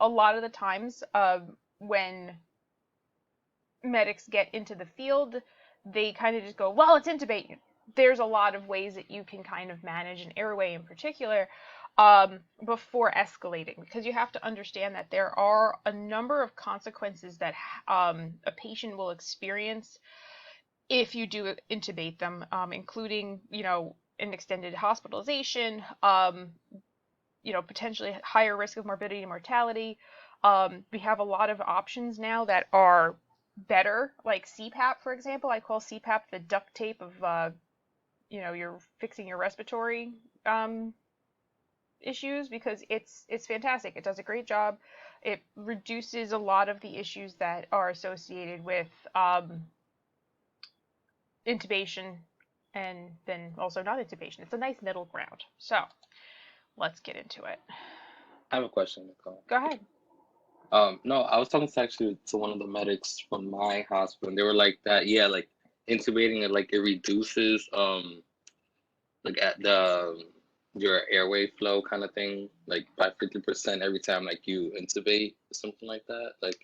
a lot of the times when medics get into the field, they kind of just go, well, it's intubate. There's a lot of ways that you can kind of manage an airway in particular before escalating, because you have to understand that there are a number of consequences that a patient will experience if you do intubate them, including, an extended hospitalization, potentially higher risk of morbidity and mortality. We have a lot of options now that are better, like CPAP, for example. I call CPAP the duct tape of, you're fixing your respiratory issues, because it's fantastic. It does a great job. It reduces a lot of the issues that are associated with intubation and then also not intubation. It's a nice middle ground. So let's get into it. I have a question, Nicole. Go ahead. No, I was talking actually to one of the medics from my hospital, and they were like that, yeah, like intubating it, like it reduces, like at the your airway flow kind of thing, like by 50% every time like you intubate, something like that. Like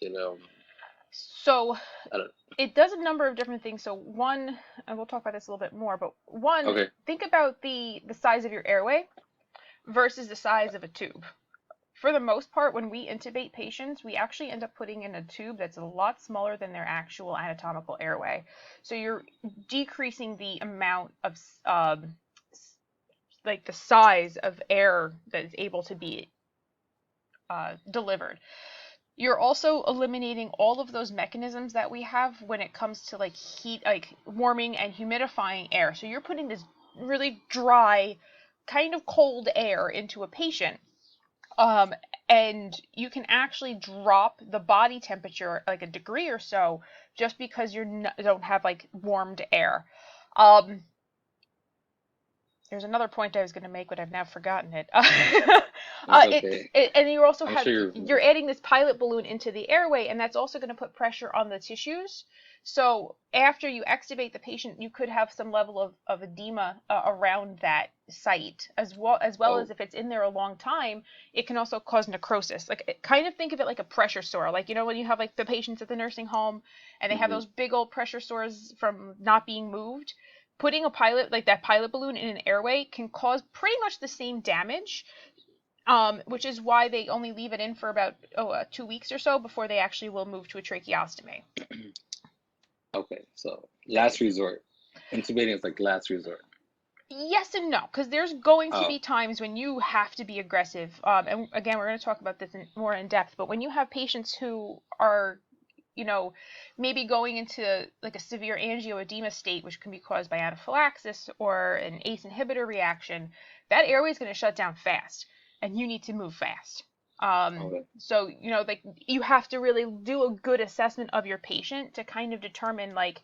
So I don't, it does a number of different things. So one, and we'll talk about this a little bit more, but one, okay, think about the size of your airway versus the size of a tube. For the most part, when we intubate patients, we actually end up putting in a tube that's a lot smaller than their actual anatomical airway. So you're decreasing the amount of, like the size of air that is able to be delivered. You're also eliminating all of those mechanisms that we have when it comes to like heat, like warming and humidifying air. So you're putting this really dry, kind of cold air into a patient. And you can actually drop the body temperature like a degree or so just because you don't have like warmed air. There's another point I was going to make, but I've now forgotten it. it's okay. And I'm sure you you're remember. adding this pilot balloon into the airway, and that's also going to put pressure on the tissues. So after you extubate the patient, you could have some level of edema around that site, as well as Oh, if it's in there a long time, it can also cause necrosis. Like, kind of think of it like a pressure sore. Like, when you have like the patients at the nursing home and they have hmm, those big old pressure sores from not being moved, putting a pilot like that pilot balloon in an airway can cause pretty much the same damage, which is why they only leave it in for about 2 weeks or so before they actually will move to a tracheostomy. okay. So last resort, intubating is like last resort. Yes and no, because there's going to Oh, be times when you have to be aggressive. And again, we're going to talk about this more in depth, but when you have patients who are, maybe going into like a severe angioedema state, which can be caused by anaphylaxis or an ACE inhibitor reaction, that airway is going to shut down fast, and you need to move fast. okay, So, like you have to really do a good assessment of your patient to kind of determine like,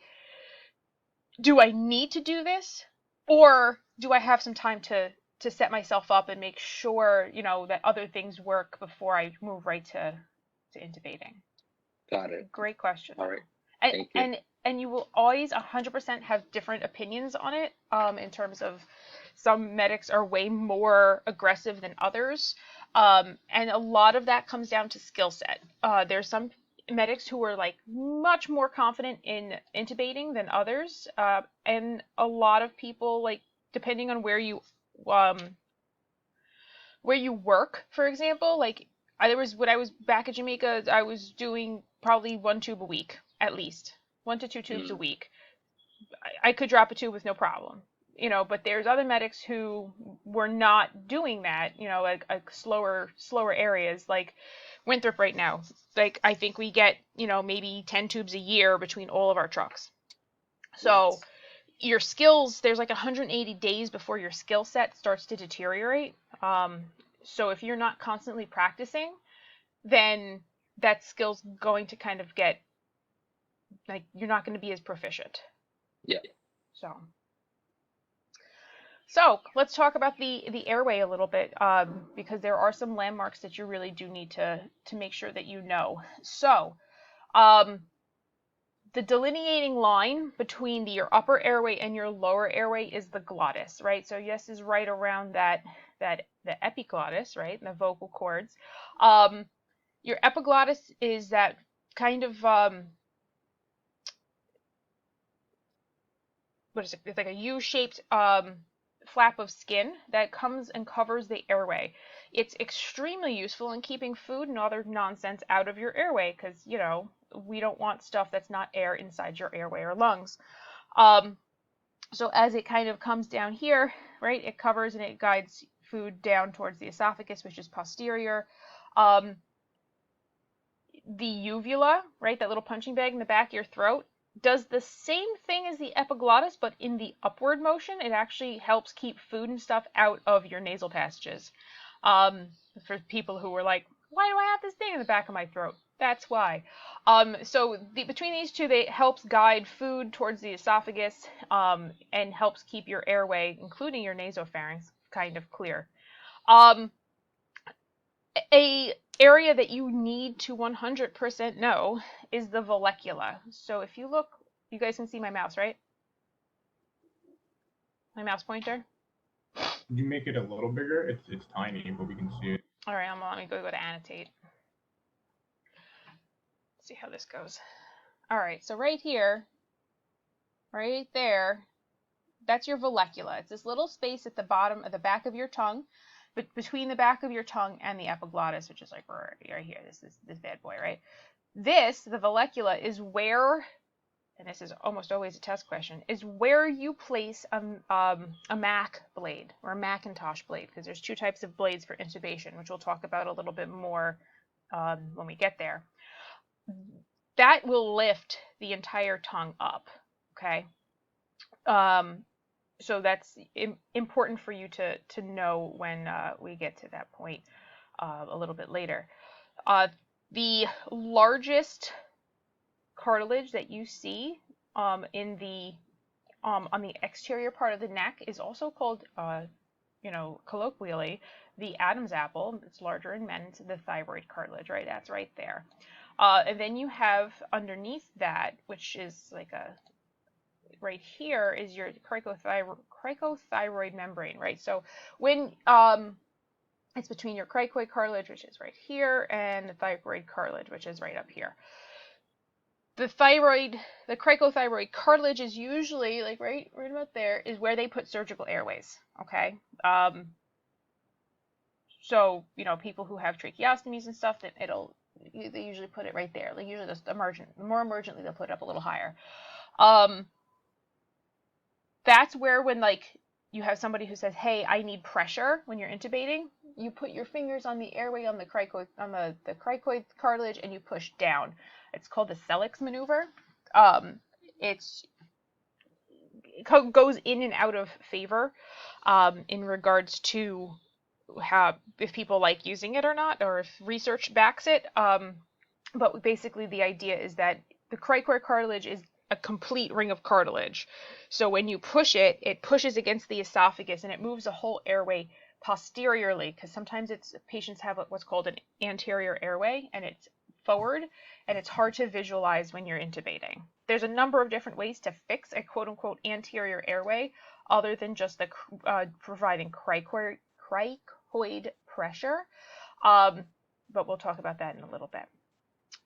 do I need to do this, or do I have some time to set myself up and make sure, that other things work before I move right to intubating? got it. Great question All right, though. And thank you. and and you will always 100% have different opinions on it, in terms of some medics are way more aggressive than others. And a lot of that comes down to skill set. There's some medics who are like much more confident in intubating than others. And a lot of people, like, depending on um where you work, for example, like when I was back at Jamaica, I was doing probably one tube a week at least, 1 to 2 tubes a Mm, week. I could drop a tube with no problem, but there's other medics who were not doing that, like slower areas, like Winthrop right now. Like, I think we get, maybe 10 tubes a year between all of our trucks. So nice. your skills, there's like 180 days before your skill set starts to deteriorate. So if you're not constantly practicing, then that skill's going to kind of get, like, you're not going to be as proficient. Yeah. So let's talk about the airway a little bit, because there are some landmarks that you really do need to make sure that you know. So um, the delineating line between your upper airway and your lower airway is the glottis, right? So yes is right around that the epiglottis, right, and the vocal cords. Um, Your epiglottis is that kind of what is it? It's like a U-shaped flap of skin that comes and covers the airway. It's extremely useful in keeping food and other nonsense out of your airway because, you know, we don't want stuff that's not air inside your airway or lungs. Um, so as it kind of comes down here, right, it covers and it guides food down towards the esophagus, which is posterior. Um, the uvula, right, that little punching bag in the back of your throat, does the same thing as the epiglottis, but in the upward motion. It actually helps keep food and stuff out of your nasal passages. For people who were like, why do I have this thing in the back of my throat? That's why. So between these two, they helps guide food towards the esophagus and helps keep your airway, including your nasopharynx, kind of clear. A area that you need to 100% know is the vallecula. So if you look, you guys can see my mouse, right? My mouse pointer. Can you make it a little bigger? It's tiny, but we can see it. All right, let me go to annotate. Let's see how this goes. All right, so right here, right there, that's your vallecula. It's this little space at the bottom of the back of your tongue, but between the back of your tongue and the epiglottis, which is like right here. This is this bad boy, right? This, the vallecula, is where, and this is almost always a test question, is where you place a Mac blade or a Macintosh blade, because there's two types of blades for intubation, which we'll talk about a little bit more when we get there. That will lift the entire tongue up, okay? So that's important for you to know when we get to that point a little bit later. The largest cartilage that you see in the on the exterior part of the neck is also called, colloquially, the Adam's apple. It's larger in men. It's the thyroid cartilage, right? That's right there. And then you have underneath that, which is like right here, is your cricothyroid membrane, right? So when it's between your cricoid cartilage, which is right here, and the thyroid cartilage, which is right up here. The cricothyroid cartilage is usually like right about there is where they put surgical airways. Okay. So people who have tracheostomies and stuff, they usually put it right there. Like usually the more emergently they'll put it up a little higher. That's where when you have somebody who says, "Hey, I need pressure," when you're intubating, you put your fingers on the airway on the cricoid cartilage and you push down. It's called the Selleck's maneuver. It goes in and out of favor in regards to if people like using it or not, or if research backs it. But basically, the idea is that the cricoid cartilage is a complete ring of cartilage. So when you push it, it pushes against the esophagus and it moves the whole airway posteriorly, because sometimes patients have what's called an anterior airway and it's forward, and it's hard to visualize when you're intubating. There's a number of different ways to fix a quote-unquote anterior airway other than just the providing cricoid pressure, but we'll talk about that in a little bit.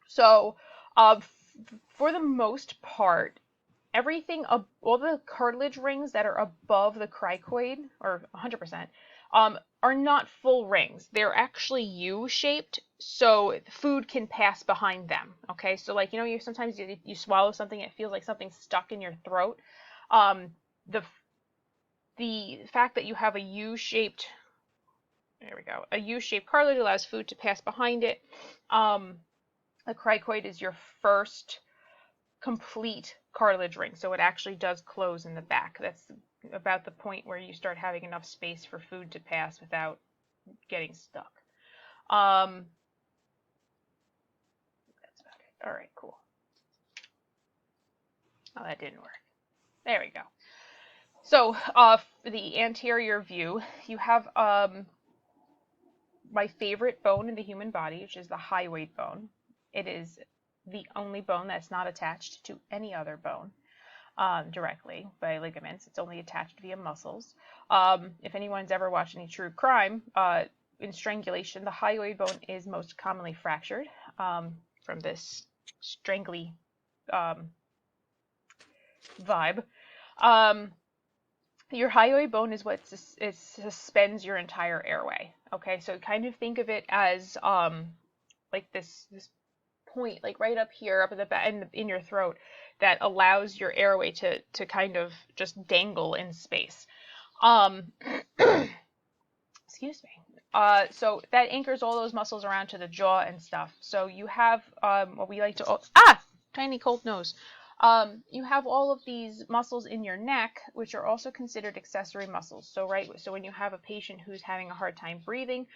So for the most part, everything, all the cartilage rings that are above the cricoid, or 100%, are not full rings. They're actually U-shaped, so food can pass behind them. Okay, so you sometimes you swallow something, it feels like something's stuck in your throat. The fact that you have a U-shaped, a U-shaped cartilage allows food to pass behind it. The cricoid is your first complete cartilage ring, so it actually does close in the back. That's about the point where you start having enough space for food to pass without getting stuck. That's about it. All right, cool. Oh, that didn't work. There we go. So for the anterior view, you have my favorite bone in the human body, which is the hyoid bone. It is the only bone that's not attached to any other bone directly by ligaments. It's only attached via muscles. If anyone's ever watched any true crime, in strangulation, the hyoid bone is most commonly fractured from this strangly vibe. Your hyoid bone is what it suspends your entire airway. Okay, so kind of think of it as like this point, like right up here, up at the back in your throat, that allows your airway to kind of just dangle in space. Excuse me. So that anchors all those muscles around to the jaw and stuff. So you have what we like to tiny cold nose. You have all of these muscles in your neck, which are also considered accessory muscles. So when you have a patient who's having a hard time breathing,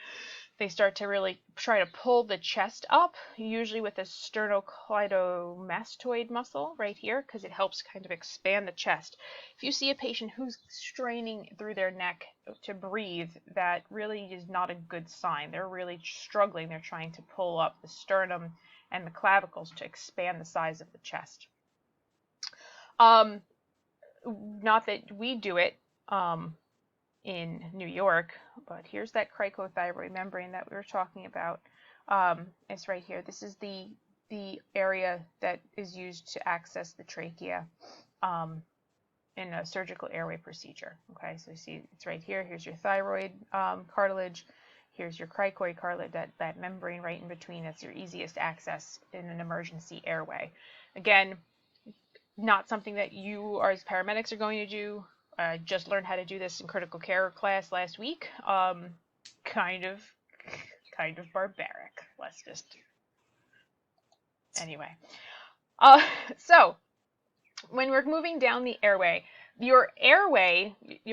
they start to really try to pull the chest up, usually with a sternocleidomastoid muscle right here, because it helps kind of expand the chest. If you see a patient who's straining through their neck to breathe, that really is not a good sign. They're really struggling. They're trying to pull up the sternum and the clavicles to expand the size of the chest. Not that we do it in New York, but here's that cricothyroid membrane that we were talking about. It's right here. This is the area that is used to access the trachea in a surgical airway procedure. Okay, so you see it's right here. Here's your thyroid cartilage. Here's your cricoid cartilage, that membrane right in between. That's your easiest access in an emergency airway. Again, not something that you or as paramedics are going to do. I just learned how to do this in critical care class last week. Kind of barbaric. Let's just anyway. So when we're moving down the airway, your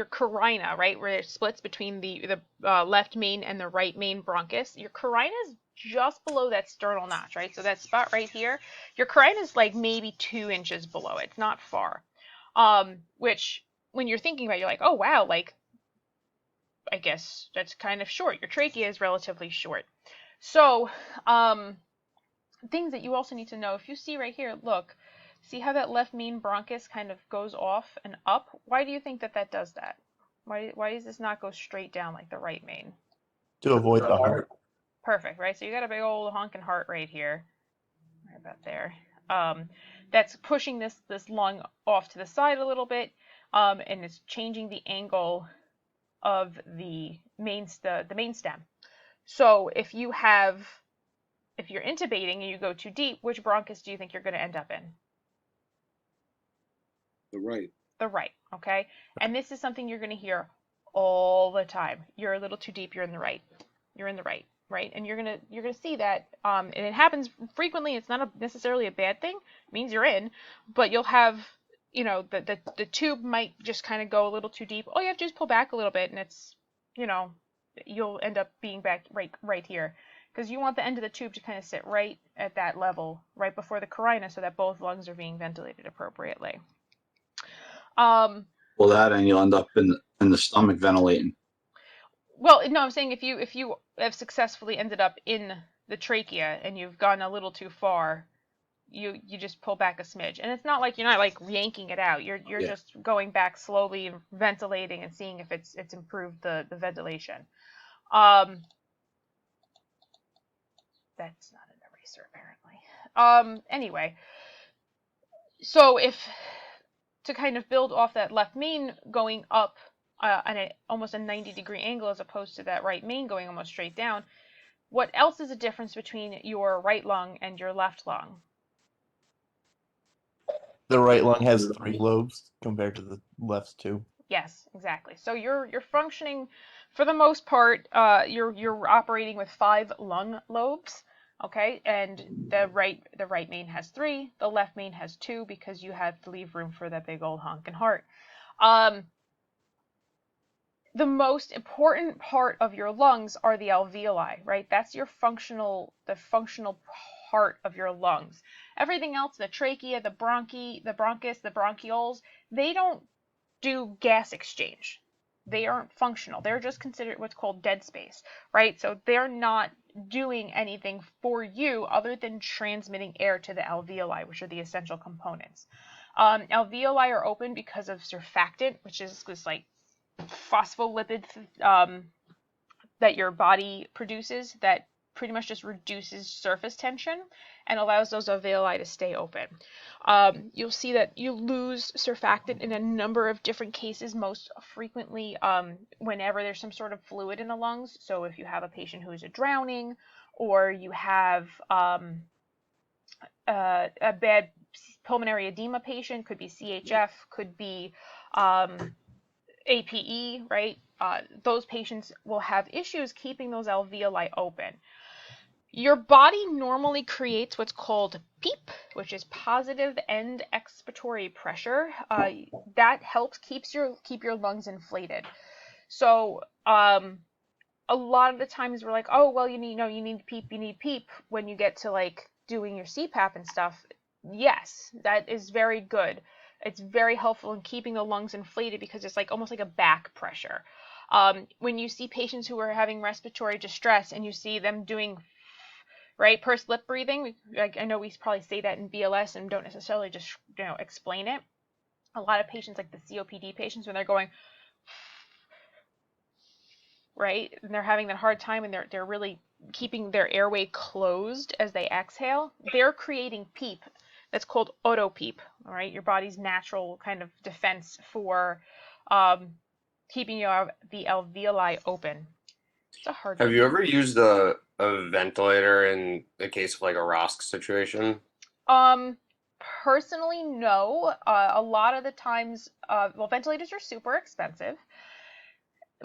carina, right, where it splits between the left main and the right main bronchus, your carina is just below that sternal notch, right? So that spot right here, your carina is like maybe 2 inches below it. It's not far. Which when you're thinking about it, you're like, oh wow, like I guess that's kind of short. Your trachea is relatively short. So things that you also need to know, if you see right here, look, see how that left main bronchus kind of goes off and up? Why do you think that does that? Why does this not go straight down like the right main? To avoid the heart. Perfect, right? So you got a big old honking heart right here. Right about there. That's pushing this lung off to the side a little bit, and it's changing the angle of the main stem. So if you're intubating and you go too deep, which bronchus do you think you're going to end up in? The right. The right, okay? And this is something you're going to hear all the time. You're a little too deep, you're in the right. You're in the right, right? And you're going to see that and it happens frequently. It's not necessarily a bad thing. It means you're in, but you'll have, you know, the tube might just kind of go a little too deep. All you have to do is pull back a little bit and it's, you know, you'll end up being back right here. Because you want the end of the tube to kind of sit right at that level, right before the carina, so that both lungs are being ventilated appropriately. Well, that and you'll end up in the stomach ventilating. Well, no, I'm saying if you have successfully ended up in the trachea and you've gone a little too far, you just pull back a smidge, and it's not like you're not like yanking it out. You're just going back slowly and ventilating and seeing if it's improved the ventilation. That's not an eraser apparently. Anyway, so to kind of build off that left main going up at almost a 90-degree angle as opposed to that right main going almost straight down, what else is the difference between your right lung and your left lung? The right lung has 3 lobes compared to the left 2. Yes, exactly. So you're functioning, for the most part, you're operating with 5 lung lobes. Okay, and the right main has 3, the left main has 2 because you have to leave room for that big old honking heart. The most important part of your lungs are the alveoli, right? That's the functional part of your lungs. Everything else, the trachea, the bronchus, the bronchioles, they don't do gas exchange. They aren't functional. They're just considered what's called dead space, right? So they're not doing anything for you other than transmitting air to the alveoli, which are the essential components. Alveoli are open because of surfactant, which is this like phospholipid that your body produces that pretty much just reduces surface tension and allows those alveoli to stay open. You'll see that you lose surfactant in a number of different cases, most frequently whenever there's some sort of fluid in the lungs. So if you have a patient who is drowning, or you have a bad pulmonary edema patient, could be CHF, could be APE, right? Those patients will have issues keeping those alveoli open. Your body normally creates what's called PEEP, which is positive end expiratory pressure. That helps keep your lungs inflated. So a lot of the times we're like, oh well, you need PEEP, when you get to like doing your CPAP and stuff. Yes, that is very good. It's very helpful in keeping the lungs inflated because it's like almost like a back pressure. When you see patients who are having respiratory distress and you see them doing right pursed lip breathing, like I know we probably say that in BLS and don't necessarily just explain it. A lot of patients, like the COPD patients, when they're going right and they're having that hard time and they're really keeping their airway closed as they exhale, they're creating PEEP. That's called auto PEEP. All right, your body's natural kind of defense for keeping the alveoli open. It's a hard Have one. you ever used a ventilator in the case of like a ROSC situation? Personally, no. A lot of the times, well, ventilators are super expensive.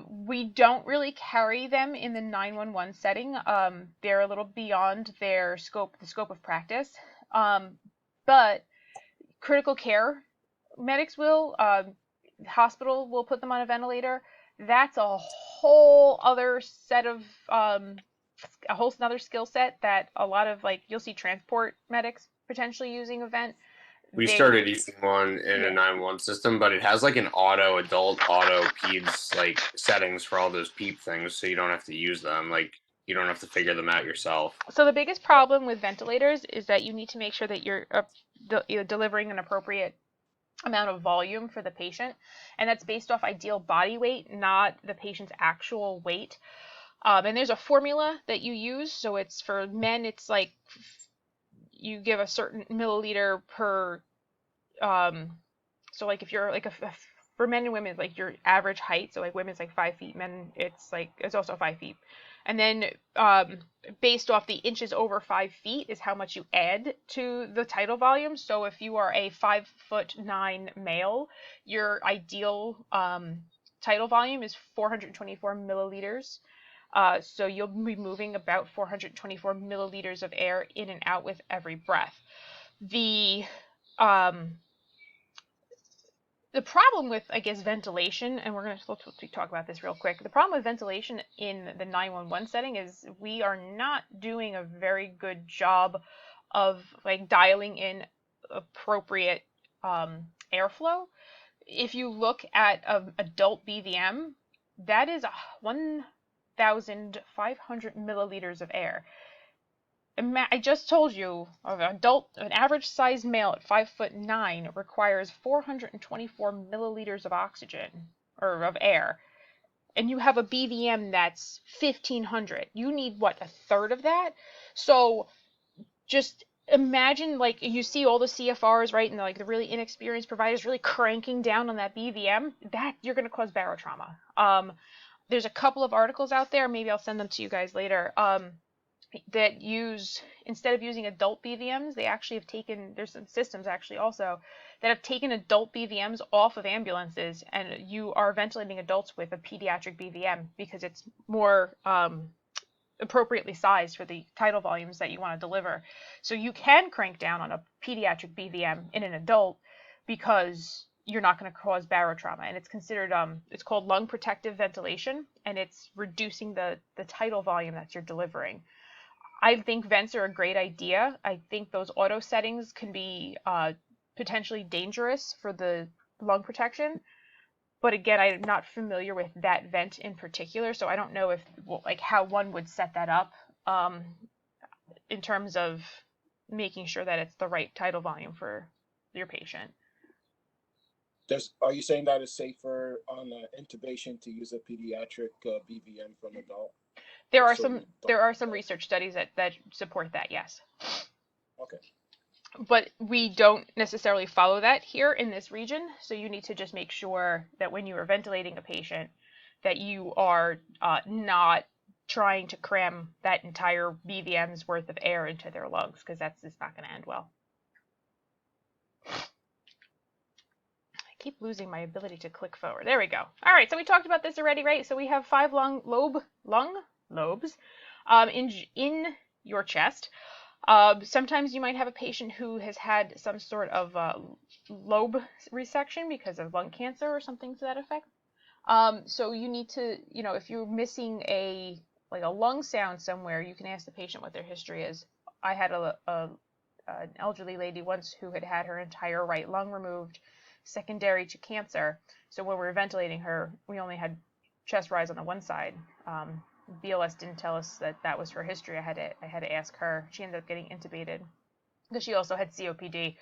We don't really carry them in the 911 setting. They're a little beyond the scope of practice. But critical care medics will, hospital will put them on a ventilator. That's a whole other set of, a whole other skill set that a lot of, like, you'll see transport medics potentially using a vent. We started using one in a Yeah. 911 system, but it has like an auto adult, auto peds like settings for all those PEEP things, so you don't have to use them. Like you don't have to figure them out yourself. So the biggest problem with ventilators is that you need to make sure that you're delivering an appropriate amount of volume for the patient, and that's based off ideal body weight, not the patient's actual weight. And there's a formula that you use. So it's for men, it's like you give a certain milliliter per. So like if you're like for men and women, it's like your average height. So like women's like 5 feet, men it's also 5 feet. And then based off the inches over 5 feet is how much you add to the tidal volume. So if you are a 5'9" male, your ideal tidal volume is 424 milliliters. So you'll be moving about 424 milliliters of air in and out with every breath. The problem with, I guess, ventilation, and let's talk about this real quick. The problem with ventilation in the 911 setting is we are not doing a very good job of like dialing in appropriate airflow. If you look at adult BVM, that is 1,500 milliliters of air. I just told you, an average sized male at 5'9" requires 424 milliliters of oxygen or of air, and you have a BVM that's 1,500. You need what, a third of that? So just imagine, like, you see all the CFRs, right, and like the really inexperienced providers really cranking down on that BVM. That you're going to cause barotrauma. There's a couple of articles out there. Maybe I'll send them to you guys later. That use, instead of using adult BVMs, they actually have taken, there's some systems actually also that have taken adult BVMs off of ambulances, and you are ventilating adults with a pediatric BVM because it's more appropriately sized for the tidal volumes that you want to deliver. So you can crank down on a pediatric BVM in an adult because you're not going to cause barotrauma, and it's considered it's called lung protective ventilation, and it's reducing the tidal volume that you're delivering. I think vents are a great idea. I think those auto settings can be potentially dangerous for the lung protection. But again, I'm not familiar with that vent in particular, so I don't know if like how one would set that up in terms of making sure that it's the right tidal volume for your patient. Are you saying that it's safer on intubation to use a pediatric BVM from adult? There are So some research studies that support that, yes. Okay. But we don't necessarily follow that here in this region, so you need to just make sure that when you are ventilating a patient that you are not trying to cram that entire BVM's worth of air into their lungs, because that's just not going to end well. I keep losing my ability to click forward. There we go. All right, so we talked about this already, right? So we have 5 lung lobes in your chest. Sometimes you might have a patient who has had some sort of lobe resection because of lung cancer or something to that effect. So you need to, if you're missing a lung sound somewhere, you can ask the patient what their history is. I had an elderly lady once who had her entire right lung removed, secondary to cancer. So when we were ventilating her, we only had chest rise on the one side. BLS didn't tell us that was her history. I had to ask her. She ended up getting intubated because she also had COPD.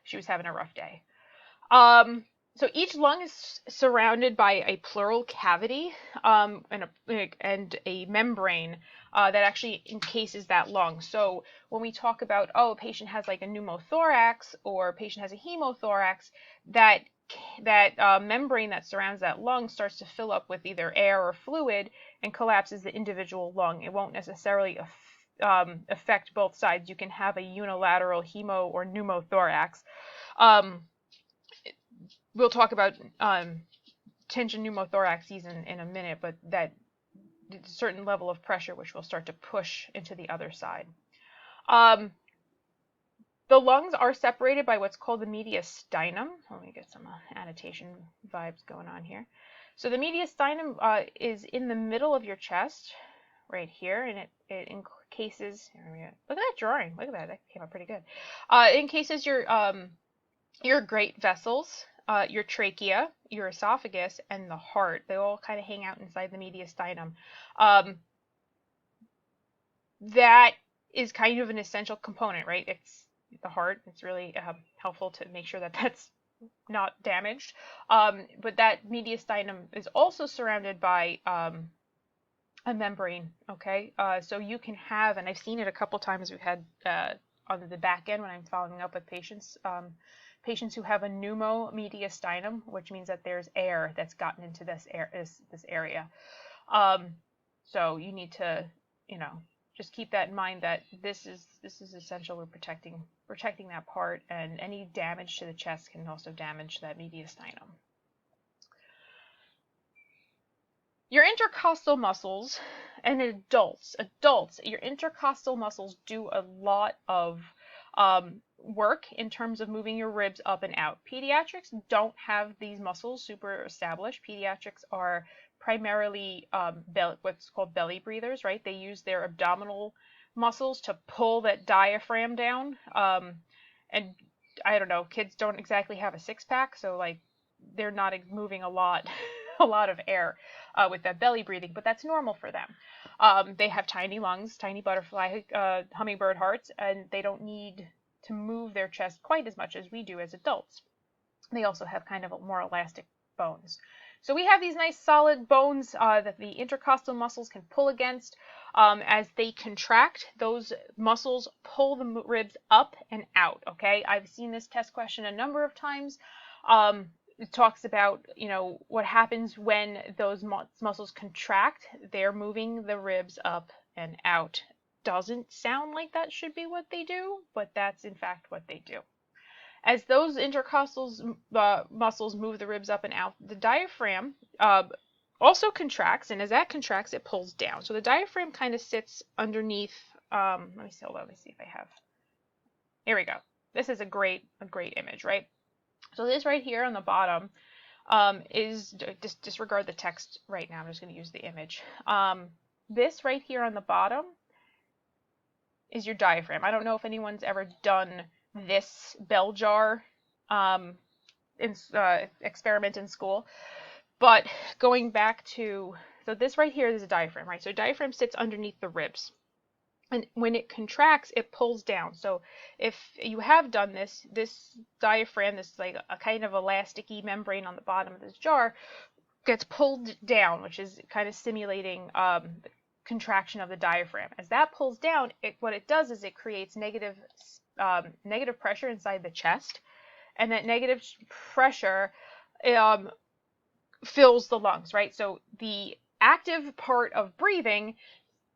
She was having a rough day. So each lung is surrounded by a pleural cavity and a membrane that actually encases that lung. So when we talk about, a patient has like a pneumothorax or a patient has a hemothorax, that membrane that surrounds that lung starts to fill up with either air or fluid and collapses the individual lung. It won't necessarily affect both sides. You can have a unilateral hemo or pneumothorax. We'll talk about tension pneumothoraxes in a minute, but that a certain level of pressure which will start to push into the other side. The lungs are separated by what's called the mediastinum. Let me get some annotation vibes going on here. So the mediastinum is in the middle of your chest, right here, and it encases. Look at that drawing. Look at that. That came out pretty good. It encases your great vessels, your trachea, your esophagus, and the heart. They all kind of hang out inside the mediastinum. That is kind of an essential component, right? It's the heart. It's really helpful to make sure that that's not damaged. But that mediastinum is also surrounded by a membrane, okay? So you can have, and I've seen it a couple times, we've had on the back end when I'm following up with patients, patients who have a pneumomediastinum, which means that there's air that's gotten into this area. So you need to, just keep that in mind, that this is essential. We're protecting that part, and any damage to the chest can also damage that mediastinum. Your intercostal muscles, and adults, your intercostal muscles do a lot of work in terms of moving your ribs up and out. Pediatrics don't have these muscles super established. Pediatrics are primarily what's called belly breathers, right? They use their abdominal muscles to pull that diaphragm down. And I don't know, kids don't exactly have a six-pack, so like they're not moving a lot of air with that belly breathing, but that's normal for them. They have tiny lungs, tiny butterfly, hummingbird hearts, and they don't need to move their chest quite as much as we do as adults. They also have kind of more elastic bones. So we have these nice solid bones that the intercostal muscles can pull against. As they contract, those muscles pull the ribs up and out, okay? I've seen this test question a number of times. It talks about, what happens when those muscles contract. They're moving the ribs up and out. Doesn't sound like that should be what they do, but that's in fact what they do. As those intercostal muscles move the ribs up and out, the diaphragm also contracts, and as that contracts, it pulls down. So the diaphragm kind of sits underneath. Let me see if I have. Here we go. This is a great image, right? So this right here on the bottom is, disregard the text right now. I'm just going to use the image. This right here on the bottom is your diaphragm. I don't know if anyone's ever done this bell jar experiment in school, but going back to, so this right here is a diaphragm, right? So diaphragm sits underneath the ribs. And when it contracts, it pulls down. So if you have done this diaphragm, this like a kind of elasticy membrane on the bottom of this jar, gets pulled down, which is kind of simulating contraction of the diaphragm. As that pulls down, what it does is it creates negative pressure inside the chest, and that negative pressure fills the lungs, right? So the active part of breathing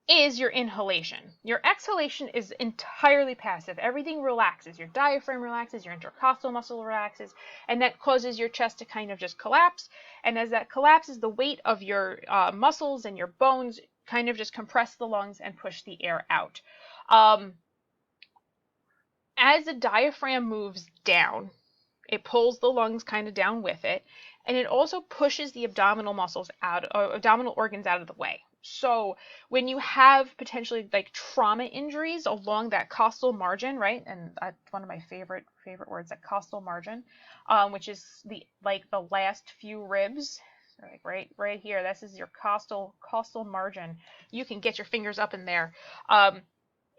is your inhalation. Your exhalation is entirely passive. Everything relaxes. Your diaphragm relaxes, your intercostal muscle relaxes, and that causes your chest to kind of just collapse. And as that collapses, the weight of your muscles and your bones kind of just compress the lungs and push the air out. As the diaphragm moves down, it pulls the lungs kind of down with it, and it also pushes the abdominal muscles out, abdominal organs out of the way. So when you have potentially like trauma injuries along that costal margin, right? And that's one of my favorite words, that costal margin, which is the last few ribs, like right here. This is your costal margin. You can get your fingers up in there.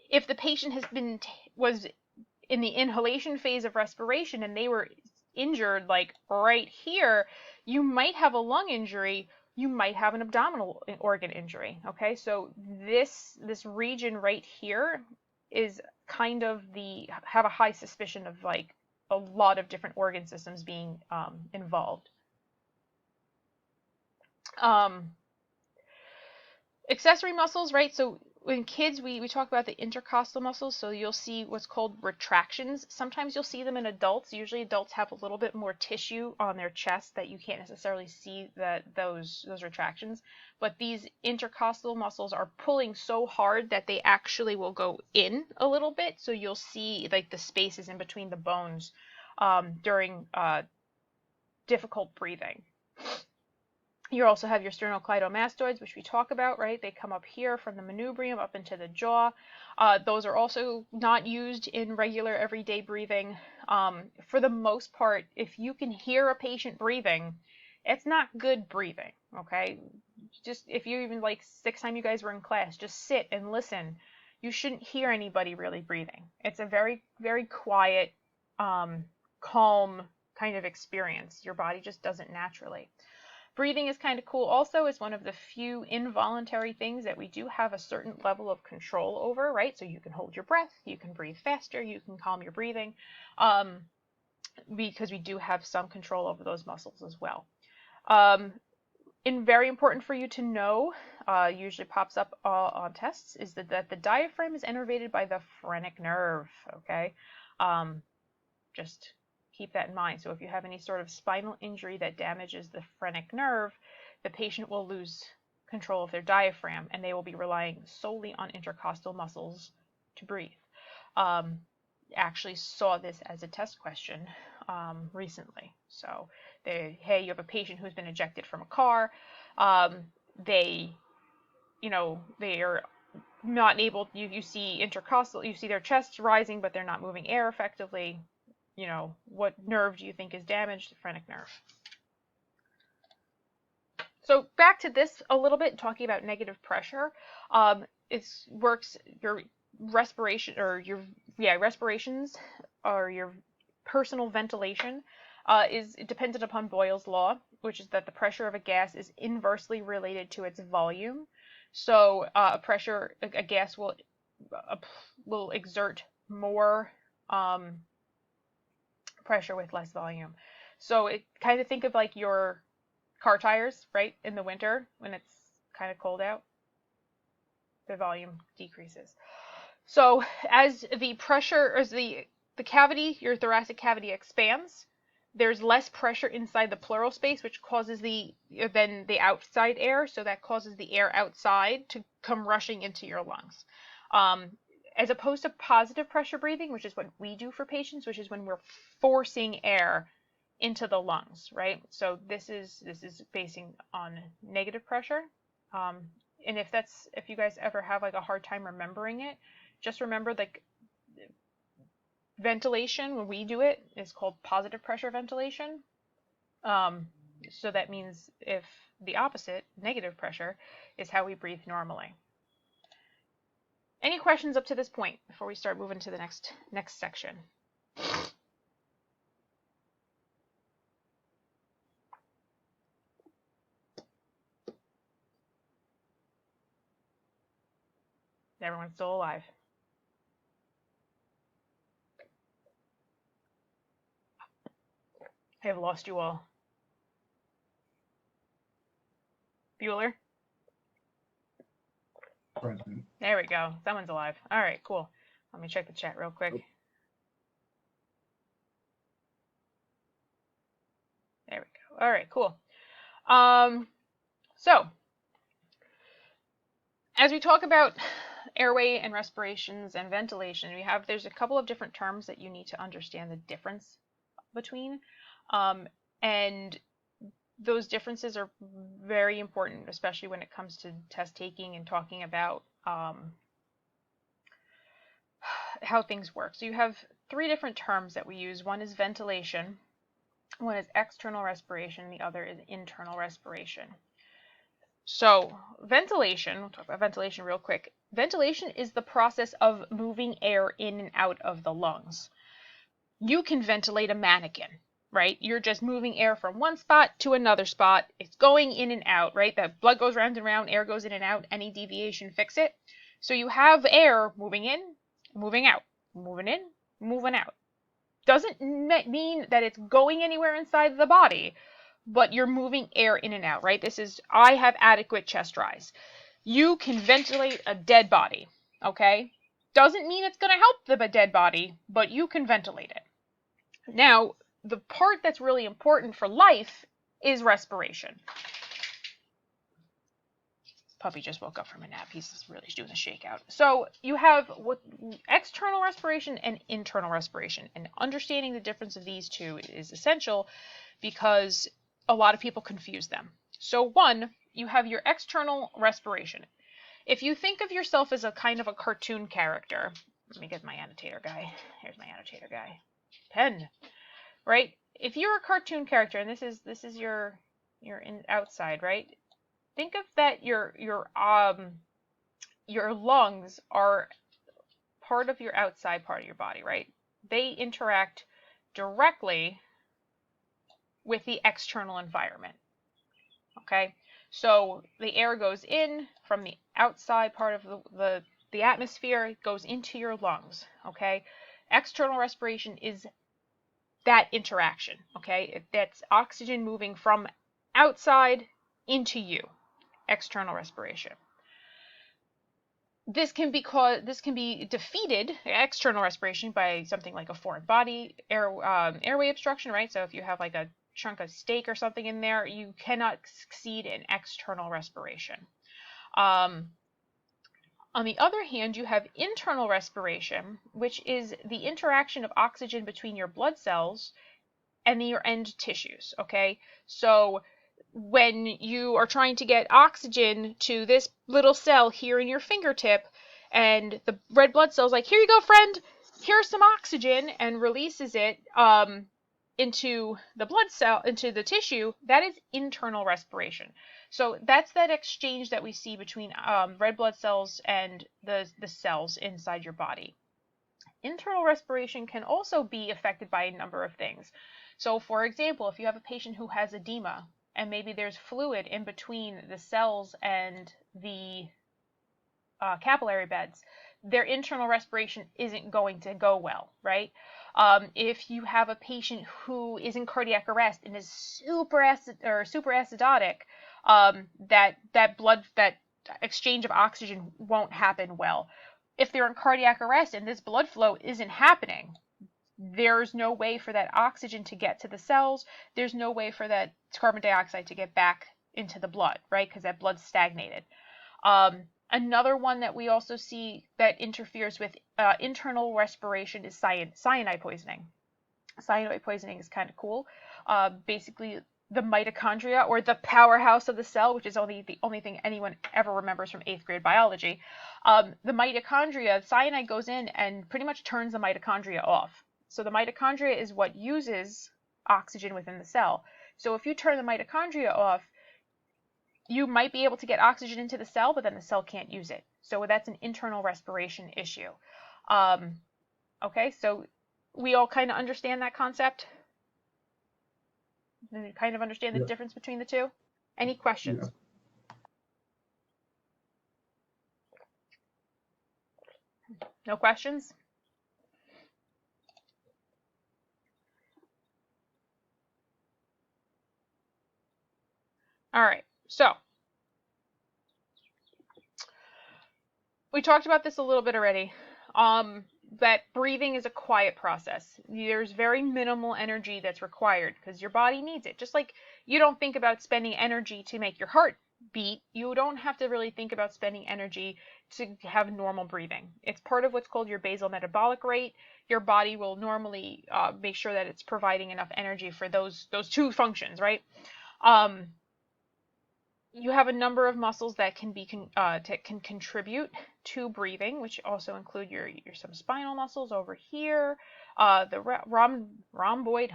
If the patient was in the inhalation phase of respiration and they were injured like right here, you might have a lung injury, you might have an abdominal organ injury. Okay, so this region right here is kind of have a high suspicion of like a lot of different organ systems being involved. Accessory muscles, right? So in kids, we talk about the intercostal muscles, so you'll see what's called retractions. Sometimes you'll see them in adults. Usually adults have a little bit more tissue on their chest that you can't necessarily see those retractions. But these intercostal muscles are pulling so hard that they actually will go in a little bit. So you'll see like the spaces in between the bones during difficult breathing. You also have your sternocleidomastoids, which we talk about, right? They come up here from the manubrium up into the jaw. Those are also not used in regular everyday breathing. For the most part, if you can hear a patient breathing, it's not good breathing, okay? Just if you even like next time you guys were in class, just sit and listen. You shouldn't hear anybody really breathing. It's a very, very quiet, calm kind of experience. Your body just does it naturally. Breathing is kind of cool also. It's one of the few involuntary things that we do have a certain level of control over, right? So you can hold your breath, you can breathe faster, you can calm your breathing, because we do have some control over those muscles as well. And very important for you to know, usually pops up on tests, is that the diaphragm is innervated by the phrenic nerve, okay? Just keep that in mind. So if you have any sort of spinal injury that damages the phrenic nerve, the patient will lose control of their diaphragm and they will be relying solely on intercostal muscles to breathe. Actually saw this as a test question recently. So hey, you have a patient who's been ejected from a car. They are not able, you see intercostal, you see their chest rising, but they're not moving air effectively. What nerve do you think is damaged? The phrenic nerve. So back to this a little bit, talking about negative pressure. It works, your respiration or respirations or your personal ventilation is dependent upon Boyle's law, which is that the pressure of a gas is inversely related to its volume. So a gas will exert more pressure with less volume. So it kind of think of like your car tires, right? In the winter when it's kind of cold out, the volume decreases. So as the pressure, as the cavity, your thoracic cavity expands, there's less pressure inside the pleural space, which causes than the outside air. So that causes the air outside to come rushing into your lungs. As opposed to positive pressure breathing, which is what we do for patients, which is when we're forcing air into the lungs, right? So this is basing on negative pressure. And if you guys ever have like a hard time remembering it, just remember like ventilation, when we do it, is called positive pressure ventilation. So that means if the opposite, negative pressure, is how we breathe normally. Any questions up to this point before we start moving to the next section? Everyone's still alive. I have lost you all. Bueller? Present. There we go. Someone's alive. All right, cool. Let me check the chat real quick. There we go. All right, cool. So as we talk about airway and respirations and ventilation, there's a couple of different terms that you need to understand the difference between. And those differences are very important, especially when it comes to test taking and talking about how things work. So you have three different terms that we use. One is ventilation, one is external respiration, the other is internal respiration. So ventilation, we'll talk about ventilation real quick. Ventilation is the process of moving air in and out of the lungs. You can ventilate a mannequin, right? You're just moving air from one spot to another spot. It's going in and out, right? The blood goes round and round, air goes in and out. Any deviation, fix it. So you have air moving in, moving out, moving in, moving out. Doesn't mean that it's going anywhere inside the body, but you're moving air in and out, right? This is, I have adequate chest rise. You can ventilate a dead body, okay? Doesn't mean it's going to help the dead body, but you can ventilate it. Now, the part that's really important for life is respiration. Puppy just woke up from a nap. He's really doing a shakeout. So you have what external respiration and internal respiration, and understanding the difference of these two is essential because a lot of people confuse them. So one, you have your external respiration. If you think of yourself as a kind of a cartoon character, let me get my annotator guy. Here's my annotator guy. Pen. Right? If you're a cartoon character, and this is your outside, right? Think of that your lungs are part of your outside part of your body, right? They interact directly with the external environment. Okay? So the air goes in from the outside part of the atmosphere, it goes into your lungs. Okay? External respiration is that interaction. Okay? That's oxygen moving from outside into you. External respiration. This can be defeated, external respiration, by something like a foreign body airway obstruction, right? So if you have like a chunk of steak or something in there, you cannot succeed in external respiration. On the other hand, you have internal respiration, which is the interaction of oxygen between your blood cells and your end tissues. Okay, so when you are trying to get oxygen to this little cell here in your fingertip, and the red blood cell's like, here you go, friend, here's some oxygen, and releases it into the blood cell, into the tissue, that is internal respiration. So that's that exchange that we see between red blood cells and the cells inside your body. Internal respiration can also be affected by a number of things. So for example, if you have a patient who has edema, and maybe there's fluid in between the cells and the capillary beds, their internal respiration isn't going to go well, right? If you have a patient who is in cardiac arrest and is super acidotic, that exchange of oxygen won't happen well. If they're in cardiac arrest and this blood flow isn't happening, there's no way for that oxygen to get to the cells. There's no way for that carbon dioxide to get back into the blood, right? Because that blood's stagnated. Another one that we also see that interferes with internal respiration is cyanide poisoning. Cyanide poisoning is kind of cool. Basically, the mitochondria, or the powerhouse of the cell, which is the only thing anyone ever remembers from 8th grade biology. The mitochondria, cyanide goes in and pretty much turns the mitochondria off. So the mitochondria is what uses oxygen within the cell. So if you turn the mitochondria off, you might be able to get oxygen into the cell, but then the cell can't use it. So that's an internal respiration issue. Okay, so we all kind of understand that concept? And kind of understand the difference between the two? Any questions? Yeah. No questions? All right, so we talked about this a little bit already. That breathing is a quiet process. There's very minimal energy that's required because your body needs it. Just like you don't think about spending energy to make your heart beat, you don't have to really think about spending energy to have normal breathing. It's part of what's called your basal metabolic rate. Your body will normally make sure that it's providing enough energy for those two functions, right? You have a number of muscles that can contribute to breathing, which also include your some spinal muscles over here, the rhomboid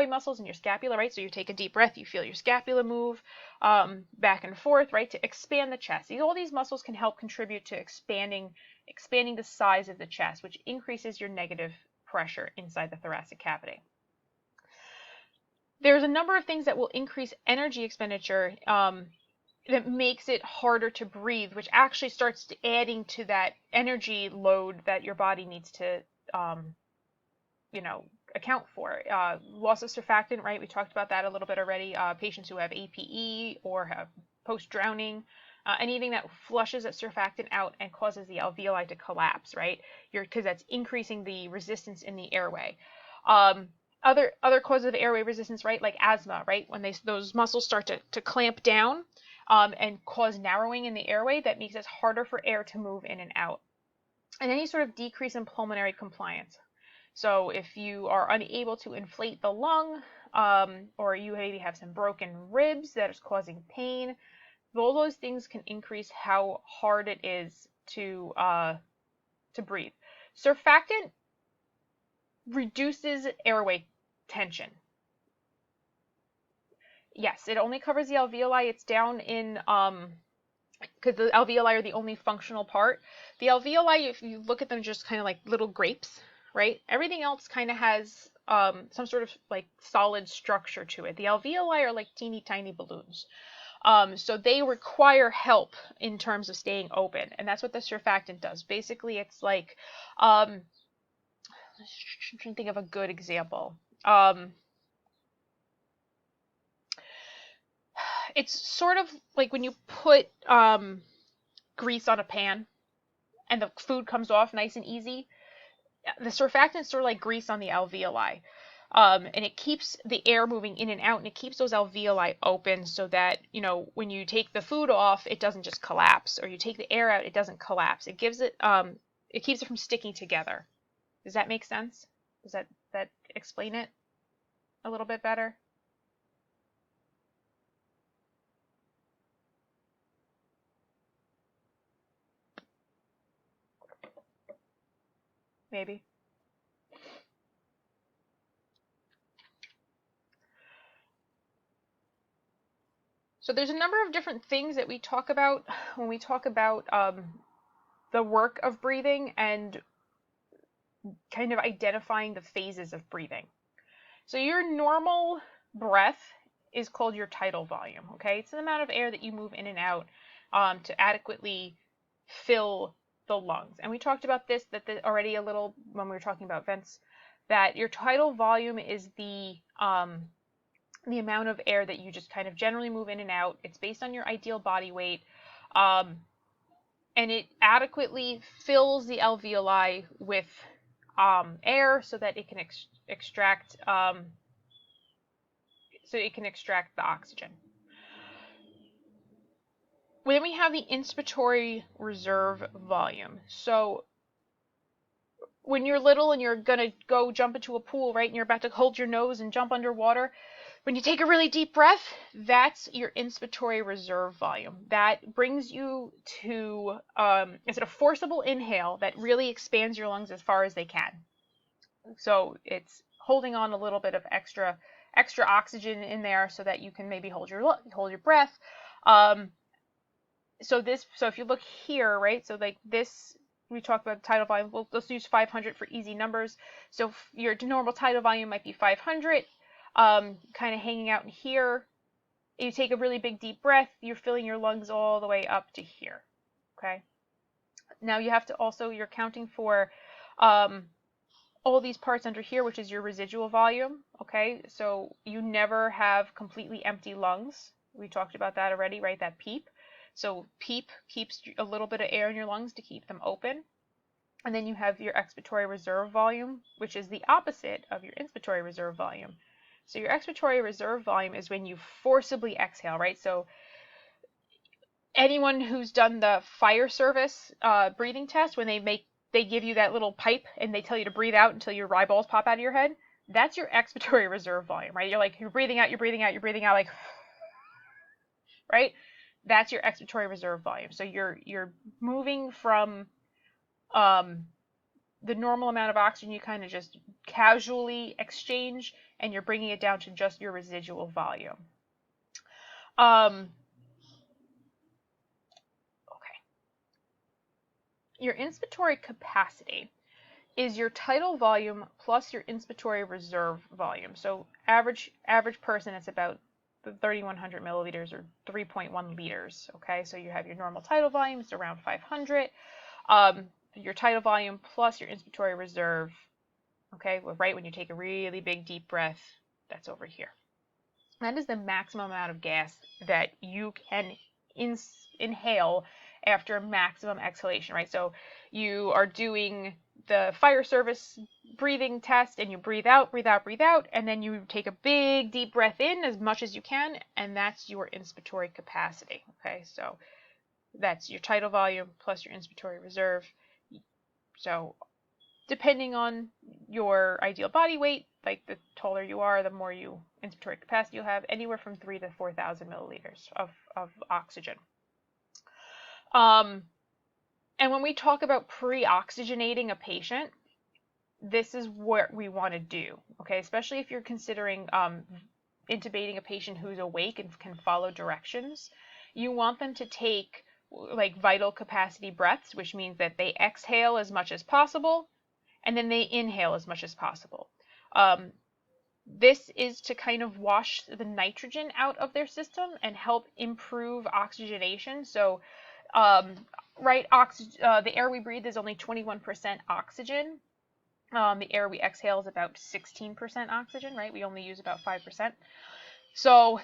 muscles in your scapula, right? So you take a deep breath, you feel your scapula move back and forth, right, to expand the chest. All these muscles can help contribute to expanding the size of the chest, which increases your negative pressure inside the thoracic cavity. There's a number of things that will increase energy expenditure that makes it harder to breathe, which actually starts adding to that energy load that your body needs to, account for. Loss of surfactant, right? We talked about that a little bit already. Patients who have APE or have post-drowning, anything that flushes that surfactant out and causes the alveoli to collapse, right? Because that's increasing the resistance in the airway. Other causes of airway resistance, right, like asthma, right, when those muscles start to clamp down and cause narrowing in the airway, that makes it harder for air to move in and out. And any sort of decrease in pulmonary compliance. So if you are unable to inflate the lung, or you maybe have some broken ribs that is causing pain, all those things can increase how hard it is to breathe. Surfactant reduces airway tension. Yes, it only covers the alveoli. It's down in because the alveoli are the only functional part. The alveoli, if you look at them, just kind of like little grapes, right? Everything else kind of has some sort of like solid structure to it. The alveoli are like teeny tiny balloons. So they require help in terms of staying open, and that's what the surfactant does. Basically, it's like I'm trying to think of a good example. It's sort of like when you put grease on a pan and the food comes off nice and easy. The surfactant is sort of like grease on the alveoli. And it keeps the air moving in and out, and it keeps those alveoli open so that, when you take the food off, it doesn't just collapse, or you take the air out, it doesn't collapse. It gives it, it keeps it from sticking together. Does that make sense? Does that explain it a little bit better? Maybe. So there's a number of different things that we talk about when we talk about the work of breathing and kind of identifying the phases of breathing. So your normal breath is called your tidal volume, okay? It's the amount of air that you move in and out to adequately fill the lungs. And we talked about this already a little when we were talking about vents, that your tidal volume is the amount of air that you just kind of generally move in and out. It's based on your ideal body weight, and it adequately fills the alveoli with air so that it can extract the oxygen. Then we have the inspiratory reserve volume. So when you're little and you're gonna go jump into a pool, right, and you're about to hold your nose and jump underwater, when you take a really deep breath, that's your inspiratory reserve volume. That brings you to, it's a forcible inhale that really expands your lungs as far as they can. So it's holding on a little bit of extra oxygen in there so that you can maybe hold your breath. So if you look here, right, so like this, we talked about tidal volume. Let's use 500 for easy numbers. So your normal tidal volume might be 500, kind of hanging out in here. You take a really big deep breath, you're filling your lungs all the way up to here, okay? Now you have to also, you're counting for all these parts under here, which is your residual volume, okay? So you never have completely empty lungs. We talked about that already, right? That PEEP. So PEEP keeps a little bit of air in your lungs to keep them open. And then you have your expiratory reserve volume, which is the opposite of your inspiratory reserve volume. So your expiratory reserve volume is when you forcibly exhale, right? So anyone who's done the fire service breathing test, when they give you that little pipe and they tell you to breathe out until your eyeballs pop out of your head, that's your expiratory reserve volume, right? You're breathing out, like, right? That's your expiratory reserve volume. So you're moving from the normal amount of oxygen you kind of just casually exchange, and you're bringing it down to just your residual volume. Okay. Your inspiratory capacity is your tidal volume plus your inspiratory reserve volume. So average person, it's about 3,100 milliliters or 3.1 liters. Okay, so you have your normal tidal volume, it's around 500. Your tidal volume plus your inspiratory reserve. Okay, well, right when you take a really big deep breath, that's over here. That is the maximum amount of gas that you can inhale after maximum exhalation, right? So you are doing the fire service breathing test and you breathe out, and then you take a big deep breath in as much as you can, and that's your inspiratory capacity, okay? So that's your tidal volume plus your inspiratory reserve. So depending on your ideal body weight, like the taller you are, the more inspiratory capacity you'll have, anywhere from 3,000 to 4,000 milliliters of oxygen. And when we talk about pre-oxygenating a patient, this is what we want to do, okay? Especially if you're considering intubating a patient who's awake and can follow directions. You want them to take like vital capacity breaths, which means that they exhale as much as possible and then they inhale as much as possible. This is to kind of wash the nitrogen out of their system and help improve oxygenation. So, right, the air we breathe is only 21% oxygen. The air we exhale is about 16% oxygen, right? We only use about 5%. So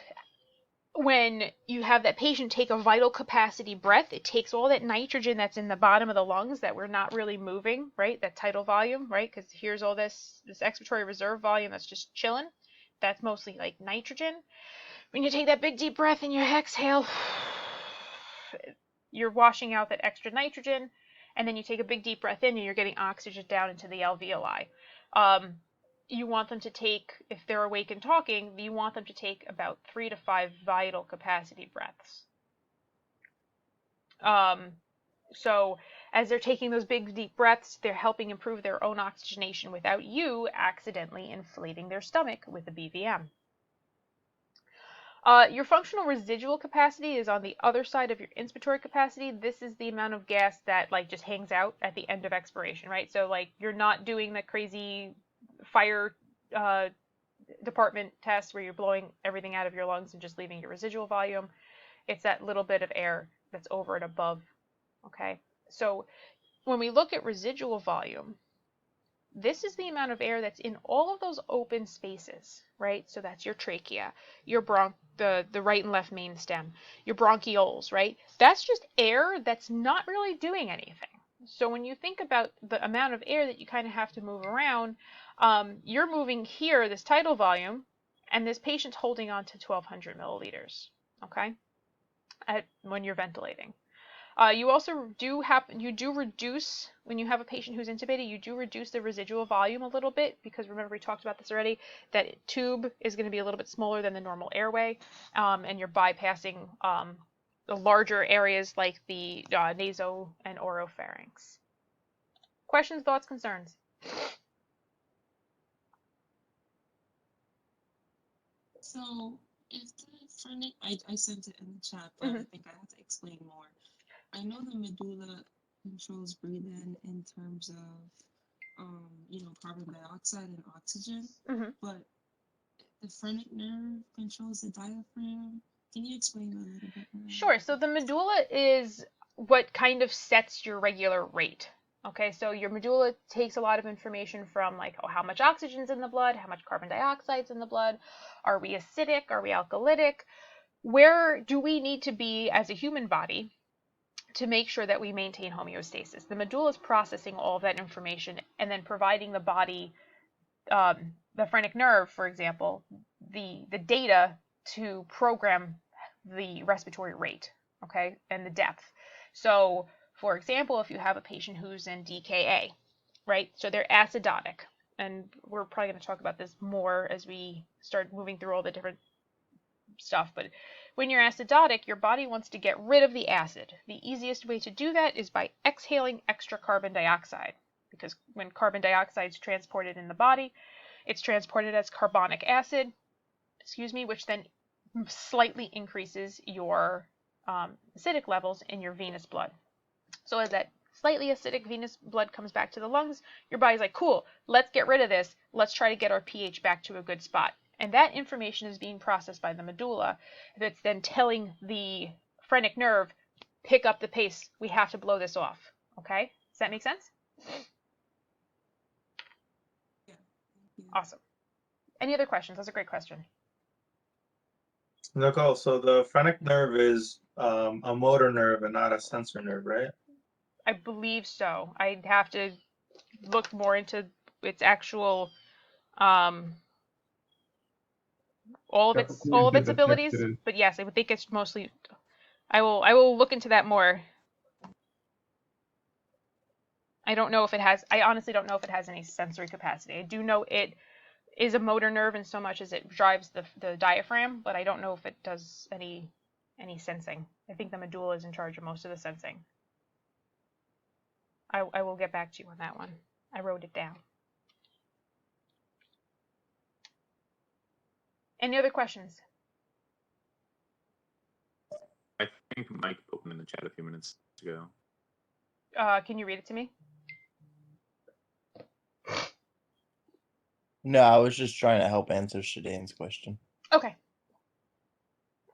when you have that patient take a vital capacity breath, it takes all that nitrogen that's in the bottom of the lungs that we're not really moving, right? That tidal volume, right? Because here's all this expiratory reserve volume that's just chilling. That's mostly like nitrogen. When you take that big deep breath and you exhale, you're washing out that extra nitrogen, and then you take a big deep breath in and you're getting oxygen down into the alveoli. You want them to take, if they're awake and talking, you want them to take about 3 to 5 vital capacity breaths. So as they're taking those big deep breaths, they're helping improve their own oxygenation without you accidentally inflating their stomach with a BVM. Your functional residual capacity is on the other side of your inspiratory capacity. This is the amount of gas that like just hangs out at the end of expiration, right? So like you're not doing the crazy fire department test where you're blowing everything out of your lungs and just leaving your residual volume. It's that little bit of air that's over and above, okay? So when we look at residual volume, this is the amount of air that's in all of those open spaces, right? So that's your trachea, your the right and left main stem, your bronchioles, right? That's just air that's not really doing anything. So when you think about the amount of air that you kind of have to move around, you're moving here, this tidal volume, and this patient's holding on to 1,200 milliliters, okay, when you're ventilating. You also do reduce, when you have a patient who's intubated, you do reduce the residual volume a little bit, because remember we talked about this already, that tube is going to be a little bit smaller than the normal airway, and you're bypassing the larger areas like the naso and oropharynx. Questions, thoughts, concerns? So if the phrenic, I sent it in the chat, but I think I have to explain more. I know the medulla controls breathing in terms of, carbon dioxide and oxygen, but the phrenic nerve controls the diaphragm. Can you explain that a little bit more? Sure. So the medulla is what kind of sets your regular rate. Okay, so your medulla takes a lot of information from like, oh, how much oxygen's in the blood, how much carbon dioxide's in the blood, are we acidic, are we alkalytic, where do we need to be as a human body to make sure that we maintain homeostasis. The medulla is processing all of that information and then providing the body, the phrenic nerve, for example, the data to program the respiratory rate, okay, and the depth. So, for example, if you have a patient who's in DKA, right, so they're acidotic, and we're probably going to talk about this more as we start moving through all the different stuff, but when you're acidotic, your body wants to get rid of the acid. The easiest way to do that is by exhaling extra carbon dioxide, because when carbon dioxide is transported in the body, it's transported as carbonic acid, which then slightly increases your acidic levels in your venous blood. So as that slightly acidic venous blood comes back to the lungs, your body's like, cool, let's get rid of this. Let's try to get our pH back to a good spot. And that information is being processed by the medulla that's then telling the phrenic nerve, pick up the pace. We have to blow this off. Okay? Does that make sense? Yeah. Thank you. Awesome. Any other questions? That's a great question. Nicole, so the phrenic nerve is a motor nerve and not a sensor nerve, right? I believe so. I'd have to look more into its actual all of its abilities, but yes, I would think it's mostly. I will look into that more. I don't know if it has. I honestly don't know if it has any sensory capacity. I do know it is a motor nerve in so much as it drives the diaphragm, but I don't know if it does any sensing. I think the medulla is in charge of most of the sensing. I will get back to you on that one. I wrote it down. Any other questions? I think Mike opened in the chat a few minutes ago. Can you read it to me? No, I was just trying to help answer Shadane's question. Okay.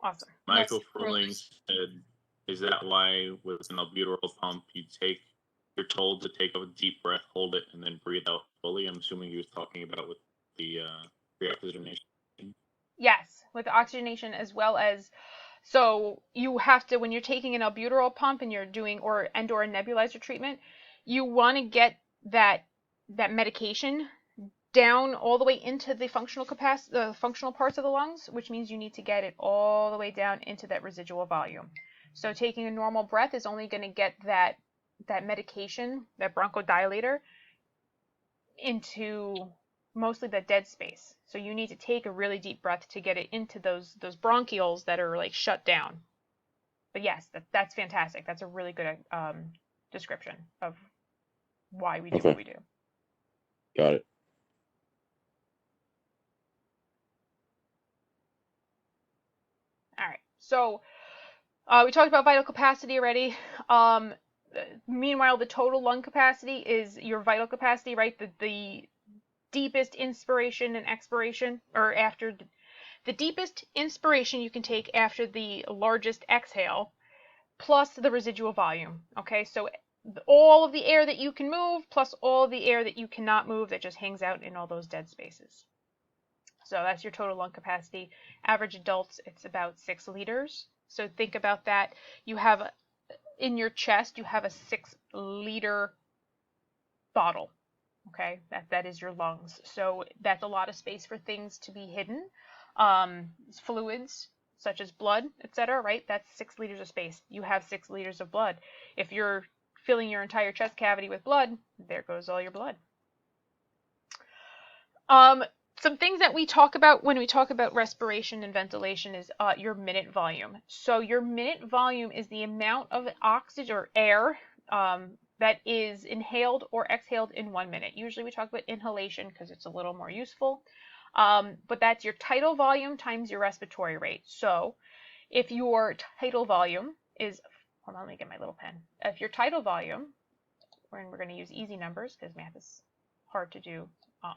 Awesome. Michael Furling said, is that why with an albuterol pump you're told to take a deep breath, hold it, and then breathe out fully? I'm assuming he was talking about with the reoxygenation. Yes, with the oxygenation as well as, so you have to, when you're taking an albuterol pump and you're doing or a nebulizer treatment, you want to get that medication down all the way into the functional capacity, the functional parts of the lungs, which means you need to get it all the way down into that residual volume. So taking a normal breath is only going to get that medication, that bronchodilator, into mostly the dead space. So you need to take a really deep breath to get it into those bronchioles that are like shut down. But yes, that's fantastic. That's a really good description of why we do what we do. Got it. All right. So we talked about vital capacity already. Meanwhile, the total lung capacity is your vital capacity, right? The deepest inspiration and expiration, or after the deepest inspiration you can take after the largest exhale, plus the residual volume. Okay, so all of the air that you can move, plus all of the air that you cannot move that just hangs out in all those dead spaces. So that's your total lung capacity. Average adults, it's about 6 liters. So think about that. You have in your chest, you have a 6-liter bottle. Okay, that is your lungs. So that's a lot of space for things to be hidden. Fluids such as blood, etc. Right? That's 6 liters of space. You have 6 liters of blood. If you're filling your entire chest cavity with blood, there goes all your blood. Some things that we talk about when we talk about respiration and ventilation is your minute volume. So your minute volume is the amount of oxygen or air that is inhaled or exhaled in 1 minute. Usually we talk about inhalation because it's a little more useful. But that's your tidal volume times your respiratory rate. So if your tidal volume is, hold on, let me get my little pen. If your tidal volume, we're going to use easy numbers because math is hard to do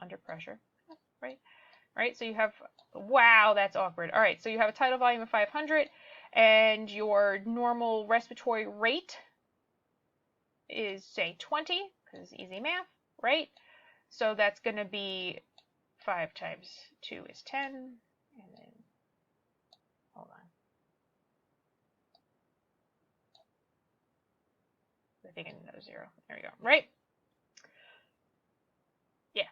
under pressure. Right, so you have, wow, that's awkward. All right, so you have a tidal volume of 500, and your normal respiratory rate is, say, 20, because it's easy math, right? So that's going to be 5 times 2 is 10, and then, hold on. I think another 0. There we go, right? Yeah.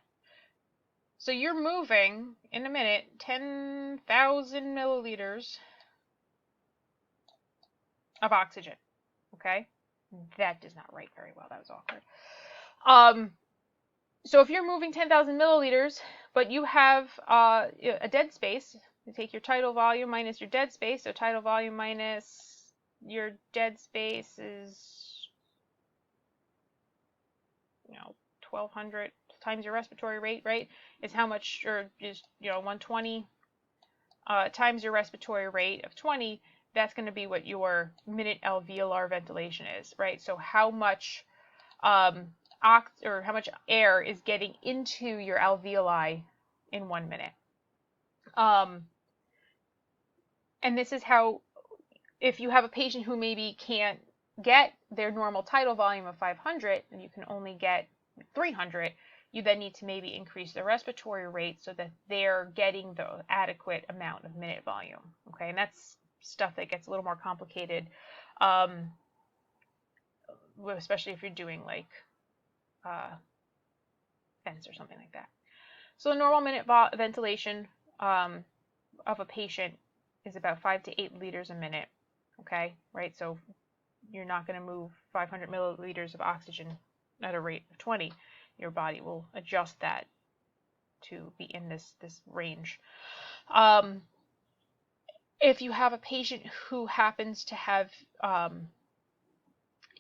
So you're moving, in a minute, 10,000 milliliters of oxygen, okay? That does not write very well. That was awkward. So if you're moving 10,000 milliliters, but you have a dead space, you take your tidal volume minus your dead space. So tidal volume minus your dead space is, 1,200 times your respiratory rate, right? Is how much, or is 120 times your respiratory rate of 20. That's going to be what your minute alveolar ventilation is, right? So how much how much air is getting into your alveoli in 1 minute. And this is how, if you have a patient who maybe can't get their normal tidal volume of 500 and you can only get 300, you then need to maybe increase the respiratory rate so that they're getting the adequate amount of minute volume. Okay, and that's stuff that gets a little more complicated, especially if you're doing like vents or something like that. So the normal minute ventilation of a patient is about 5 to 8 liters a minute. Okay, right? So you're not going to move 500 milliliters of oxygen at a rate of 20. Your body will adjust that to be in this range. If you have a patient who happens to have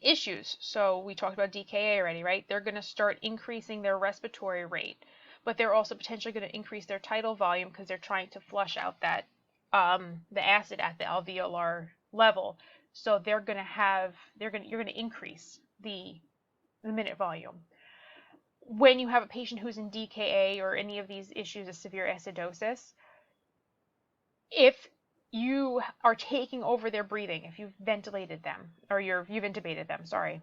issues, so we talked about DKA already, right? They're going to start increasing their respiratory rate, but they're also potentially going to increase their tidal volume because they're trying to flush out that the acid at the alveolar level. So you're going to increase the minute volume. When you have a patient who's in DKA or any of these issues of severe acidosis, if you are taking over their breathing, if you've ventilated them, or you've intubated them, sorry,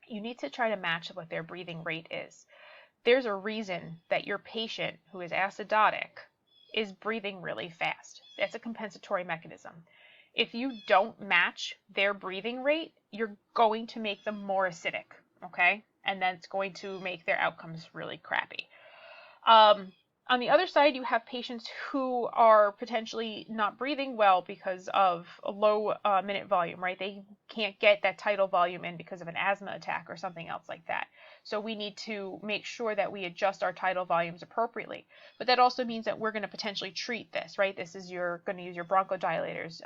you need to try to match what their breathing rate is. There's a reason that your patient who is acidotic is breathing really fast. That's a compensatory mechanism. If you don't match their breathing rate, you're going to make them more acidic, okay? And then it's going to make their outcomes really crappy. On the other side, you have patients who are potentially not breathing well because of a low minute volume, right? They can't get that tidal volume in because of an asthma attack or something else like that. So we need to make sure that we adjust our tidal volumes appropriately. But that also means that we're going to potentially treat this, right? This is going to use your bronchodilators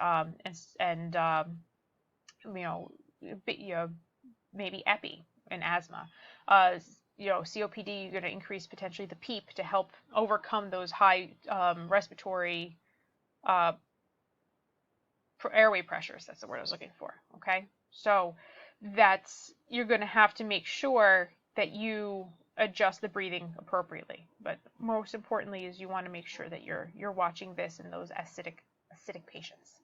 maybe epi in asthma. COPD, you're going to increase potentially the PEEP to help overcome those high respiratory airway pressures. That's the word I was looking for. Okay, so you're going to have to make sure that you adjust the breathing appropriately. But most importantly is you want to make sure that you're watching this in those acidic patients.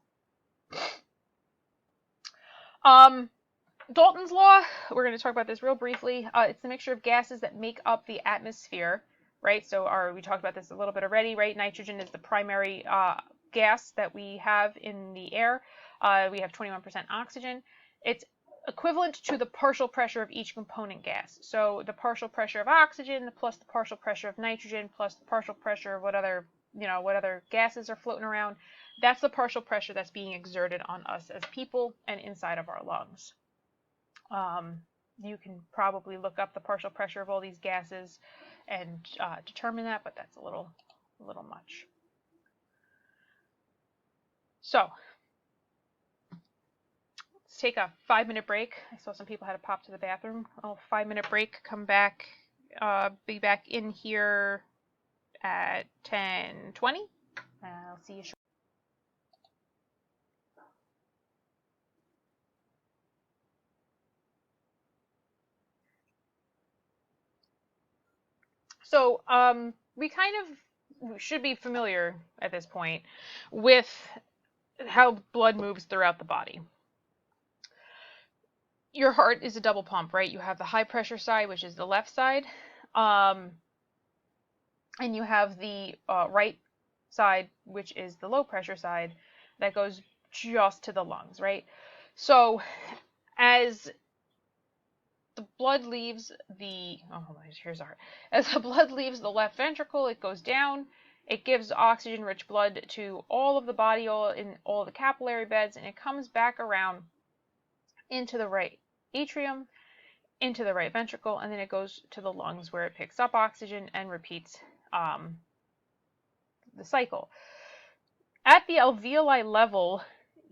Dalton's law, we're going to talk about this real briefly. It's the mixture of gases that make up the atmosphere, right? So we talked about this a little bit already, right? Nitrogen is the primary gas that we have in the air. We have 21% oxygen. It's equivalent to the partial pressure of each component gas. So the partial pressure of oxygen plus the partial pressure of nitrogen plus the partial pressure of what other gases are floating around. That's the partial pressure that's being exerted on us as people and inside of our lungs. You can probably look up the partial pressure of all these gases and determine that, but that's a little much. So let's take a 5-minute break. I saw some people had to pop to the bathroom. 5-minute break. Come back. Be back in here at 10:20. I'll see you shortly. So we kind of should be familiar at this point with how blood moves throughout the body. your heart is a double pump, right? You have the high pressure side, which is the left side, and you have the right side, which is the low pressure side, that goes just to the lungs, right? So as the blood leaves the here's our heart. As the blood leaves the left ventricle, it goes down. It gives oxygen-rich blood to all of the body, in all the capillary beds, and it comes back around into the right atrium, into the right ventricle, and then it goes to the lungs where it picks up oxygen and repeats the cycle. At the alveoli level,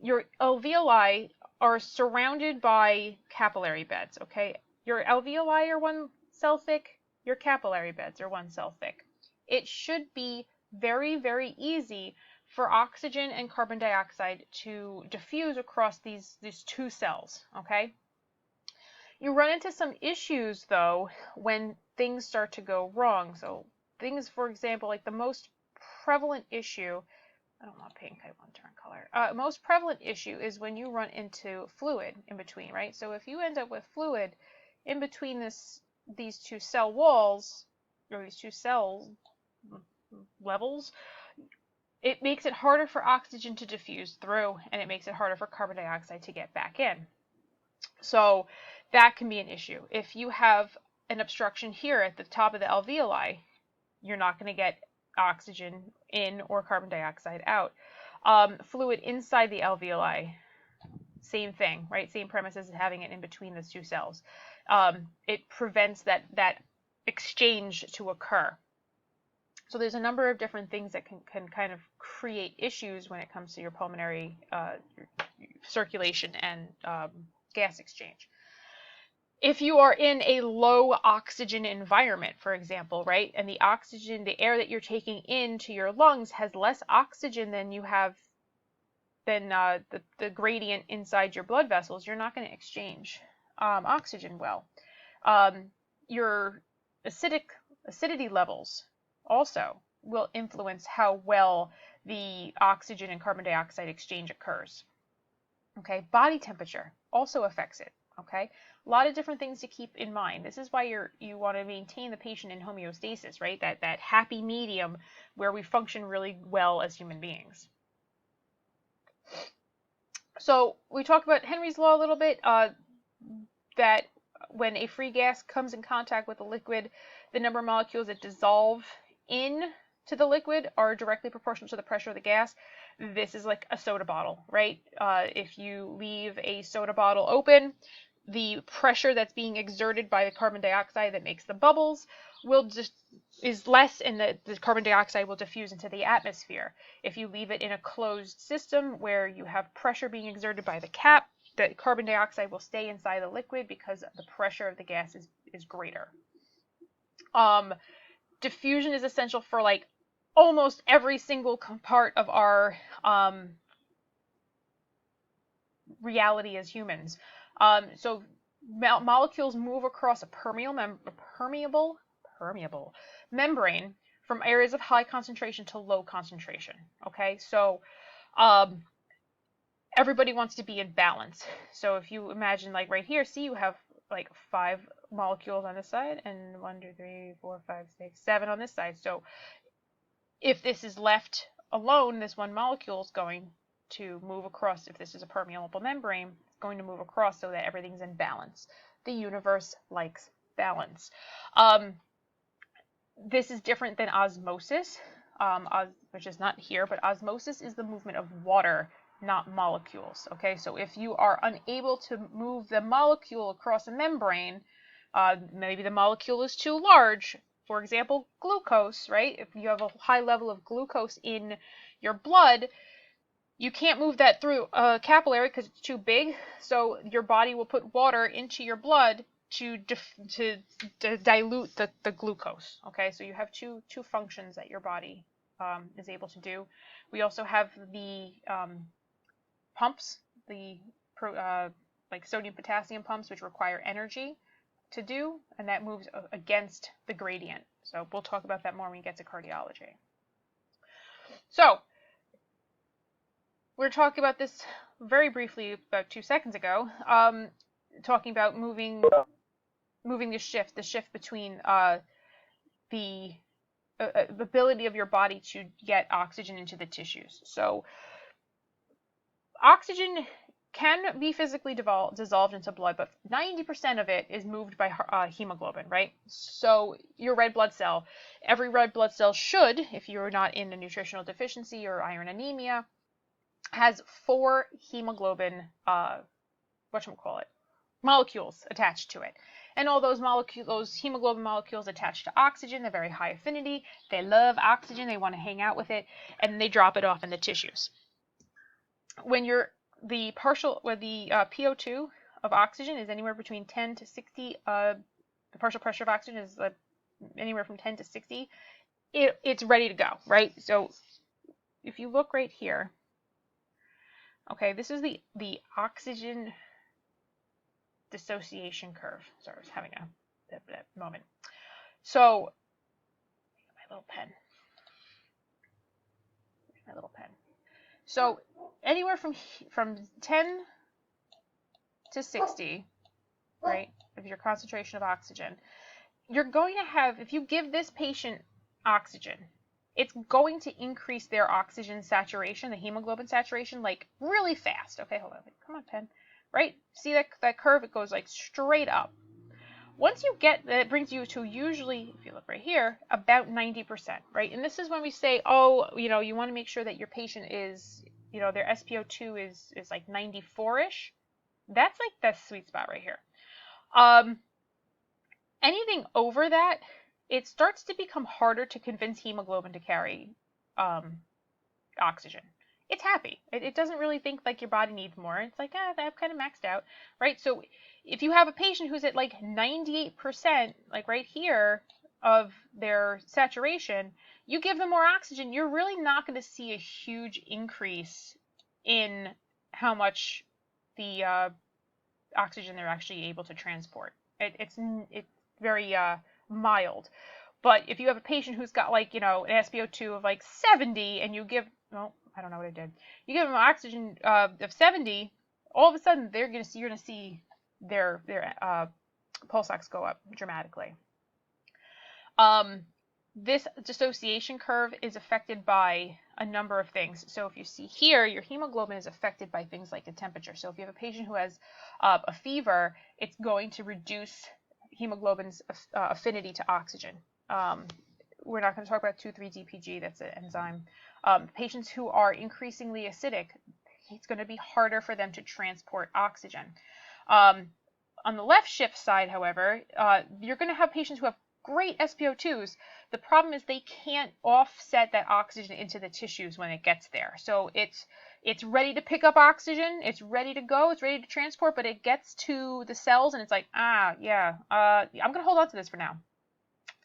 your alveoli are surrounded by capillary beds, okay? Your alveoli are 1 cell thick, your capillary beds are 1 cell thick. It should be very, very easy for oxygen and carbon dioxide to diffuse across these 2 cells, okay? You run into some issues, though, when things start to go wrong. So things, for example, like the most prevalent issue, I don't want pink, I want different color. Most prevalent issue is when you run into fluid in between, right? So if you end up with fluid in between these 2 cell walls, or these 2 cell levels, it makes it harder for oxygen to diffuse through, and it makes it harder for carbon dioxide to get back in. So that can be an issue. If you have an obstruction here at the top of the alveoli, you're not going to get oxygen in or carbon dioxide out. Fluid inside the alveoli, same thing, right? Same premise as having it in between those 2 cells. It prevents that exchange to occur. So there's a number of different things that can kind of create issues when it comes to your pulmonary circulation and gas exchange. If you are in a low oxygen environment, for example, right, and the oxygen, the air that you're taking into your lungs has less oxygen than you have, than the gradient inside your blood vessels, you're not going to exchange oxygen well. Your acidity levels also will influence how well the oxygen and carbon dioxide exchange occurs. Okay, body temperature also affects it. Okay, a lot of different things to keep in mind. This is why you want to maintain the patient in homeostasis, right? That happy medium where we function really well as human beings. So we talked about Henry's law a little bit, that when a free gas comes in contact with a liquid, the number of molecules that dissolve in to the liquid are directly proportional to the pressure of the gas. This is like a soda bottle, right? If you leave a soda bottle open, the pressure that's being exerted by the carbon dioxide that makes the bubbles is less, and the carbon dioxide will diffuse into the atmosphere. If you leave it in a closed system where you have pressure being exerted by the cap, the carbon dioxide will stay inside the liquid because the pressure of the gas is greater. Diffusion is essential for like almost every single part of our reality as humans. So molecules move across a permeable membrane from areas of high concentration to low concentration. Okay, so everybody wants to be in balance. So if you imagine, like right here, see, you have like 5 molecules on this side and 1, 2, 3, 4, 5, 6, 7 on this side. So if this is left alone, this 1 molecule is going to move across. If this is a permeable membrane, it's going to move across so that everything's in balance. The universe likes balance. This is different than osmosis, which is not here, but osmosis is the movement of water, not molecules. Okay, so if you are unable to move the molecule across a membrane, maybe the molecule is too large. For example, glucose, right? If you have a high level of glucose in your blood, you can't move that through a capillary because it's too big. So your body will put water into your blood to dilute the glucose. Okay, so you have two functions that your body is able to do. We also have the pumps, the like sodium potassium pumps, which require energy to do, and that moves against the gradient. So we'll talk about that more when we get to cardiology. So we were talking about this very briefly about 2 seconds ago. talking about moving the shift between the ability of your body to get oxygen into the tissues. So oxygen can be physically dissolved into blood, but 90% of it is moved by hemoglobin, right? So your red blood cell, every red blood cell should, if you're not in a nutritional deficiency or iron anemia, has 4 hemoglobin, molecules attached to it. And all those hemoglobin molecules attached to oxygen, they're very high affinity. They love oxygen. They want to hang out with it, and they drop it off in the tissues. When the PO2 of oxygen is anywhere between 10 to 60. The partial pressure of oxygen is anywhere from 10 to 60. It's ready to go, right? So if you look right here, okay, this is the oxygen dissociation curve. Sorry, I was having that moment. So my little pen. So anywhere from 10 to 60, right, of your concentration of oxygen, you're going to have, if you give this patient oxygen, it's going to increase their oxygen saturation, the hemoglobin saturation, like really fast. Okay, hold on. Come on, pen. Right? See that curve? It goes like straight up. Once you get that, it brings you to usually, if you look right here, about 90%, right? And this is when we say, oh, you want to make sure that your patient is, their SpO2 is like 94-ish. That's like the sweet spot right here. Anything over that, it starts to become harder to convince hemoglobin to carry oxygen. It's happy. It doesn't really think like your body needs more. It's like, I've kind of maxed out, right? So if you have a patient who's at like 98%, like right here, of their saturation, you give them more oxygen, you're really not going to see a huge increase in how much the oxygen they're actually able to transport. It's very mild. But if you have a patient who's got like, an SpO2 of like 70 and you give, well, I don't know what I did. You give them oxygen of 70, all of a sudden you're going to see their pulse ox go up dramatically. This dissociation curve is affected by a number of things. So if you see here, your hemoglobin is affected by things like the temperature. So if you have a patient who has a fever, it's going to reduce hemoglobin's affinity to oxygen. We're not going to talk about 2,3-DPG, that's an enzyme. Patients who are increasingly acidic, it's going to be harder for them to transport oxygen. On the left shift side, however, you're going to have patients who have great SpO2s. The problem is they can't offset that oxygen into the tissues when it gets there. So it's ready to pick up oxygen, it's ready to go, it's ready to transport, but it gets to the cells and it's like, I'm going to hold on to this for now.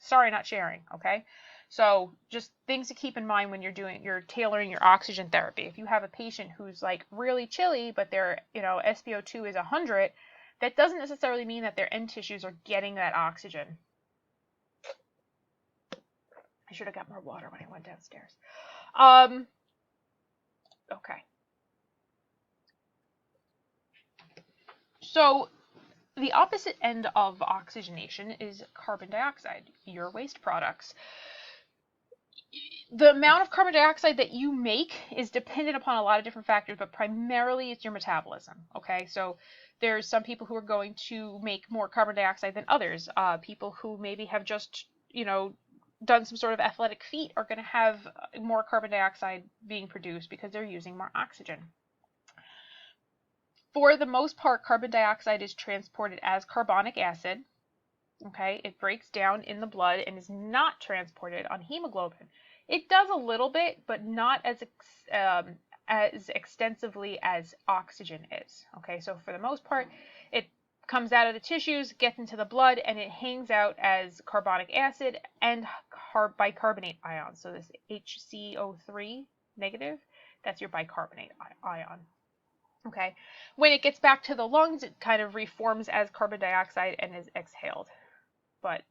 Sorry, not sharing, okay? So just things to keep in mind when you're tailoring your oxygen therapy. If you have a patient who's like really chilly, but their SpO2 is 100, that doesn't necessarily mean that their end tissues are getting that oxygen. I should have got more water when I went downstairs. Okay. So the opposite end of oxygenation is carbon dioxide, your waste products. The amount of carbon dioxide that you make is dependent upon a lot of different factors, but primarily it's your metabolism, okay? So there's some people who are going to make more carbon dioxide than others. People who maybe have just, done some sort of athletic feat are going to have more carbon dioxide being produced because they're using more oxygen. For the most part, carbon dioxide is transported as carbonic acid. Okay, it breaks down in the blood and is not transported on hemoglobin. It does a little bit, but not as extensively as oxygen is. Okay, so for the most part, it comes out of the tissues, gets into the blood, and it hangs out as carbonic acid and bicarbonate ions. So this HCO3 negative, that's your bicarbonate ion. Okay, when it gets back to the lungs, it kind of reforms as carbon dioxide and is exhaled. But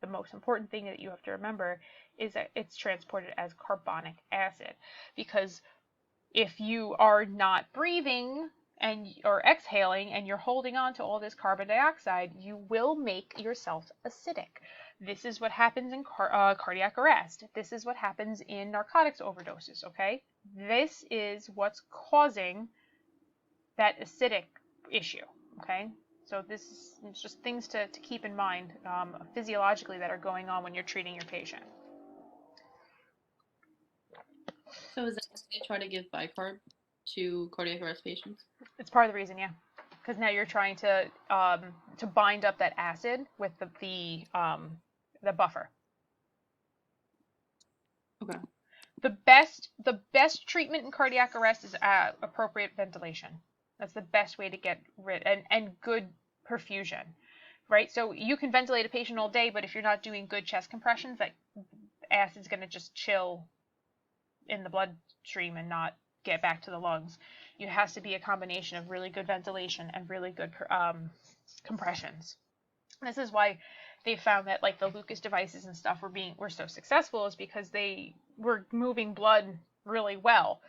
the most important thing that you have to remember is that it's transported as carbonic acid, because if you are not breathing or exhaling and you're holding on to all this carbon dioxide, you will make yourself acidic. This is what happens in cardiac arrest. This is what happens in narcotics overdoses, okay? This is what's causing that acidic issue, okay? So this is just things to keep in mind physiologically that are going on when you're treating your patient. So is that why they try to give bicarb to cardiac arrest patients? It's part of the reason, yeah. Because now you're trying to bind up that acid with the buffer. Okay. The best treatment in cardiac arrest is appropriate ventilation. That's the best way to get rid and good perfusion, right? So you can ventilate a patient all day, but if you're not doing good chest compressions, that acid's going to just chill in the bloodstream and not get back to the lungs. It has to be a combination of really good ventilation and really good compressions. This is why they found that like the Lucas devices and stuff were so successful, is because they were moving blood really well.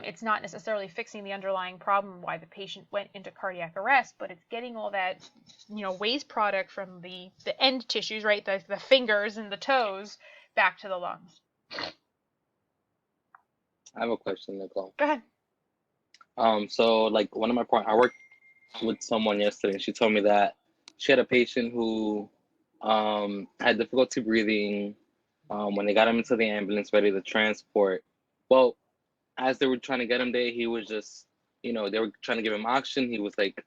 It's not necessarily fixing the underlying problem why the patient went into cardiac arrest, but it's getting all that waste product from the end tissues, right, the fingers and the toes, back to the lungs. I have a question, Nicole. Go ahead. So like one of my partners, I worked with someone yesterday, and she told me that she had a patient who had difficulty breathing when they got him into the ambulance ready to transport. Well, as they were trying to get him there, he was just, they were trying to give him oxygen. He was like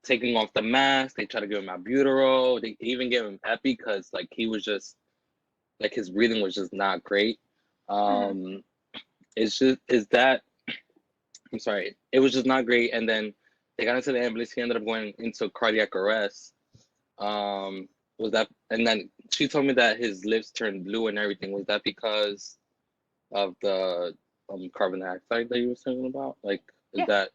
taking off the mask. They tried to give him albuterol. They even gave him epi because like he was just like his breathing was just not great. It was just not great. And then they got into the ambulance. He ended up going into cardiac arrest. Was that? And then she told me that his lips turned blue and everything. Was that because of the carbon dioxide that you were talking about? Like, is that?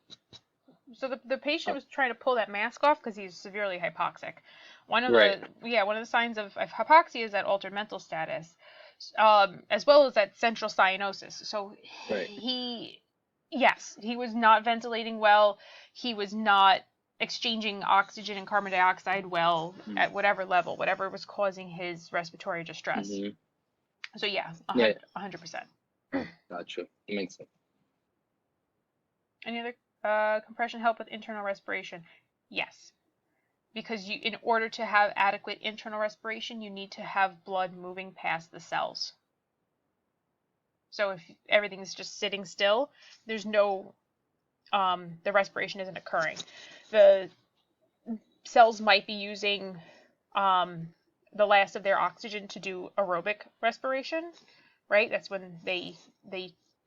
So the patient was trying to pull that mask off because he's severely hypoxic. One of Right. the signs of hypoxia is that altered mental status, as well as that central cyanosis. So Right. he was not ventilating well. He was not exchanging oxygen and carbon dioxide well at whatever level, whatever was causing his respiratory distress. So yeah, 100%. Gotcha. It makes sense. Any other compression help with internal respiration? Yes. Because in order to have adequate internal respiration, you need to have blood moving past the cells. So if everything's just sitting still, there's no, the respiration isn't occurring. The cells might be using the last of their oxygen to do aerobic respiration, right? That's when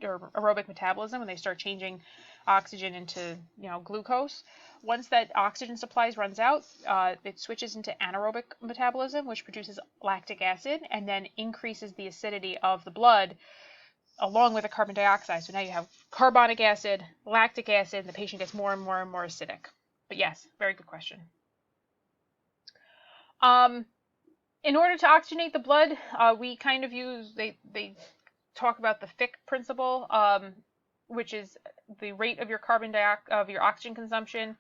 or aerobic metabolism, when they start changing oxygen into glucose. Once that oxygen supplies runs out, it switches into anaerobic metabolism, which produces lactic acid and then increases the acidity of the blood along with the carbon dioxide. So now you have carbonic acid, lactic acid, and the patient gets more and more and more acidic. But yes, very good question. In order to oxygenate the blood, we kind of use, they talk about the Fick principle, which is the rate of your your oxygen consumption.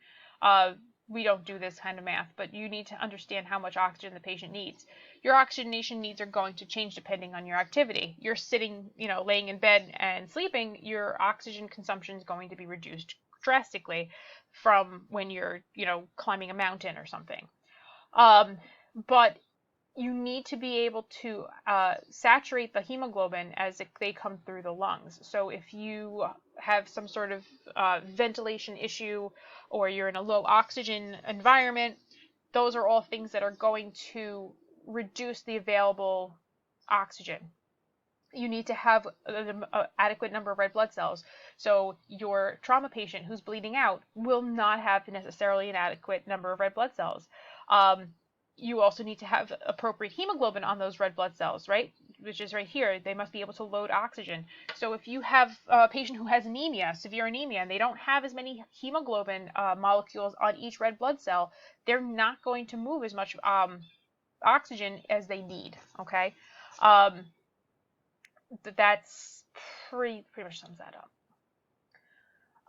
We don't do this kind of math, but you need to understand how much oxygen the patient needs. Your oxygenation needs are going to change depending on your activity. You're sitting, laying in bed and sleeping, your oxygen consumption is going to be reduced drastically from when you're, climbing a mountain or something. But you need to be able to saturate the hemoglobin as they come through the lungs. So if you have some sort of ventilation issue or you're in a low oxygen environment, those are all things that are going to reduce the available oxygen. You need to have an adequate number of red blood cells. So your trauma patient who's bleeding out will not have necessarily an adequate number of red blood cells. You also need to have appropriate hemoglobin on those red blood cells, right? Which is right here. They must be able to load oxygen. So if you have a patient who has anemia, severe anemia, and they don't have as many hemoglobin molecules on each red blood cell, they're not going to move as much oxygen as they need, okay? That's pretty much sums that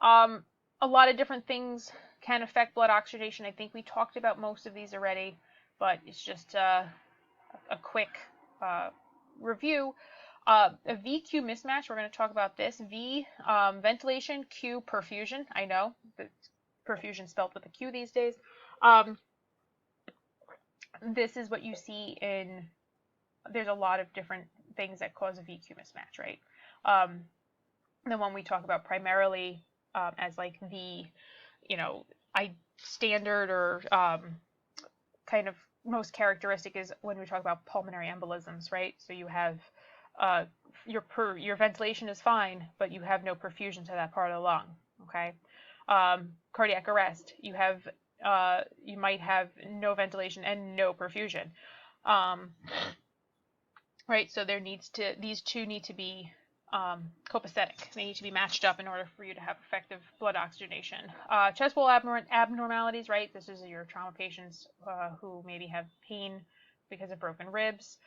A lot of different things can affect blood oxygenation. I think we talked about most of these already, but it's just a quick review. A VQ mismatch, we're going to talk about this. V, ventilation, Q, perfusion. I know, but perfusion spelled with a Q these days. This is what you see in, there's a lot of different things that cause a VQ mismatch, right? The one we talk about primarily as like the, standard or kind of most characteristic is when we talk about pulmonary embolisms, right? So you have your ventilation is fine, but you have no perfusion to that part of the lung, okay? Cardiac arrest, you might have no ventilation and no perfusion, right? So these two need to be copacetic. They need to be matched up in order for you to have effective blood oxygenation. Chest wall abnormalities, right? This is your trauma patients who maybe have pain because of broken ribs.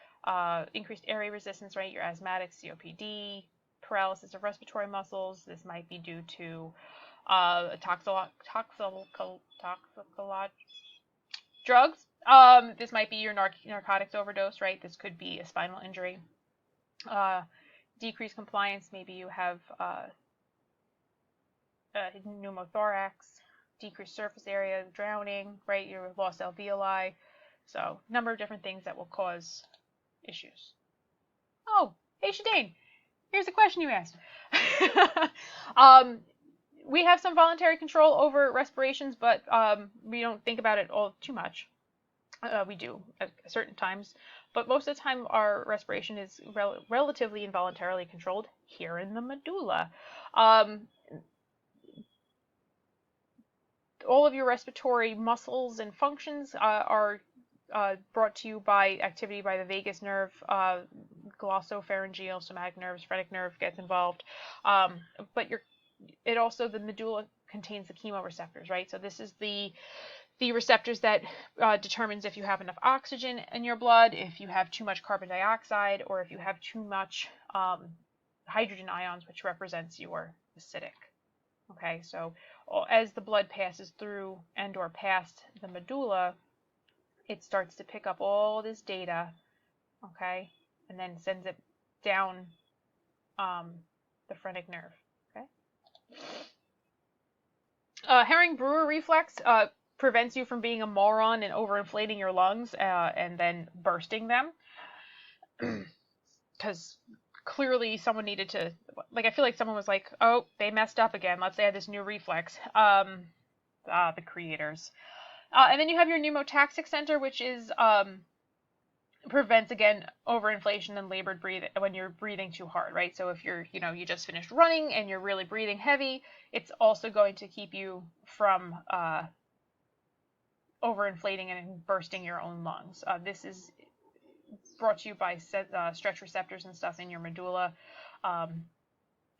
Increased airway resistance, right? Your asthmatics, COPD, paralysis of respiratory muscles. This might be due to drugs. This might be your narcotics overdose, right? This could be a spinal injury. Decreased compliance, maybe you have pneumothorax, decreased surface area, drowning, right? Your lost alveoli. So, number of different things that will cause issues. Oh, hey Shadane, here's a question you asked. We have some voluntary control over respirations, but we don't think about it all too much. We do at certain times, but most of the time our respiration is relatively involuntarily controlled here in the medulla. All of your respiratory muscles and functions are brought to you by activity by the vagus nerve, glossopharyngeal, somatic nerves, phrenic nerve gets involved, but the medulla contains the chemoreceptors, right? So this is the receptors that determines if you have enough oxygen in your blood, if you have too much carbon dioxide, or if you have too much hydrogen ions, which represents your acidic. Okay, so as the blood passes through and or past the medulla, it starts to pick up all this data, okay, and then sends it down the phrenic nerve. Okay. Herring-Brewer reflex prevents you from being a moron and overinflating your lungs and then bursting them, because clearly someone needed to, I feel like someone was like, oh, they messed up again, let's add this new reflex. The creators. And then you have your pneumotaxic center, which is prevents, again, overinflation and labored breathing when you're breathing too hard, right? So if you're, you just finished running and you're really breathing heavy, it's also going to keep you from overinflating and bursting your own lungs. This is brought to you by stretch receptors and stuff in your medulla,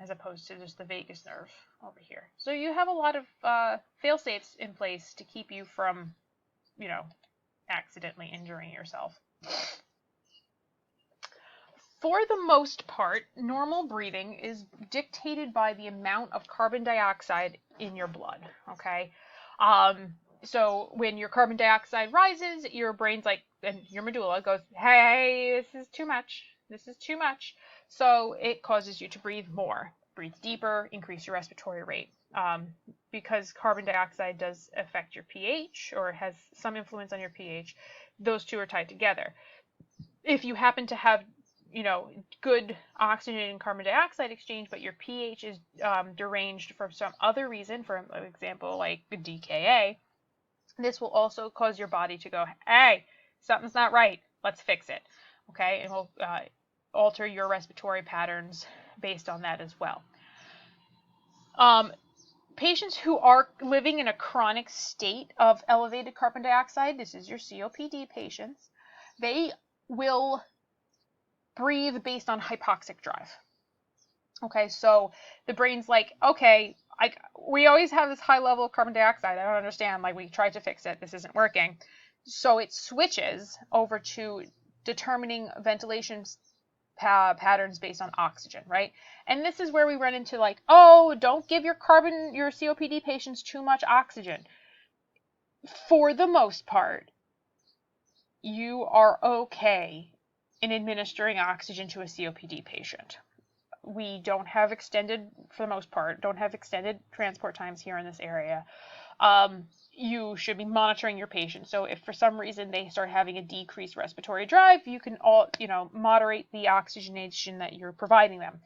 as opposed to just the vagus nerve over here. So you have a lot of fail-safes in place to keep you from, accidentally injuring yourself. For the most part, normal breathing is dictated by the amount of carbon dioxide in your blood, okay? So when your carbon dioxide rises, your brain's like, and your medulla goes, hey, this is too much. This is too much. So it causes you to breathe more, breathe deeper, increase your respiratory rate. Because carbon dioxide does affect your pH or has some influence on your pH, those two are tied together. If you happen to have, good oxygen and carbon dioxide exchange, but your pH is deranged for some other reason, for example, like DKA, this will also cause your body to go, hey, something's not right, let's fix it, okay? And will alter your respiratory patterns based on that as well. Patients who are living in a chronic state of elevated carbon dioxide, this is your COPD patients, they will breathe based on hypoxic drive. Okay, so the brain's like, okay, we always have this high level of carbon dioxide. I don't understand. We tried to fix it. This isn't working. So it switches over to determining ventilation patterns based on oxygen, right? And this is where we run into like, oh, don't give your COPD patients too much oxygen. For the most part, you are okay in administering oxygen to a COPD patient. We don't have extended, for the most part, don't have extended transport times here in this area. You should be monitoring your patient. So if for some reason they start having a decreased respiratory drive, you can moderate the oxygenation that you're providing them.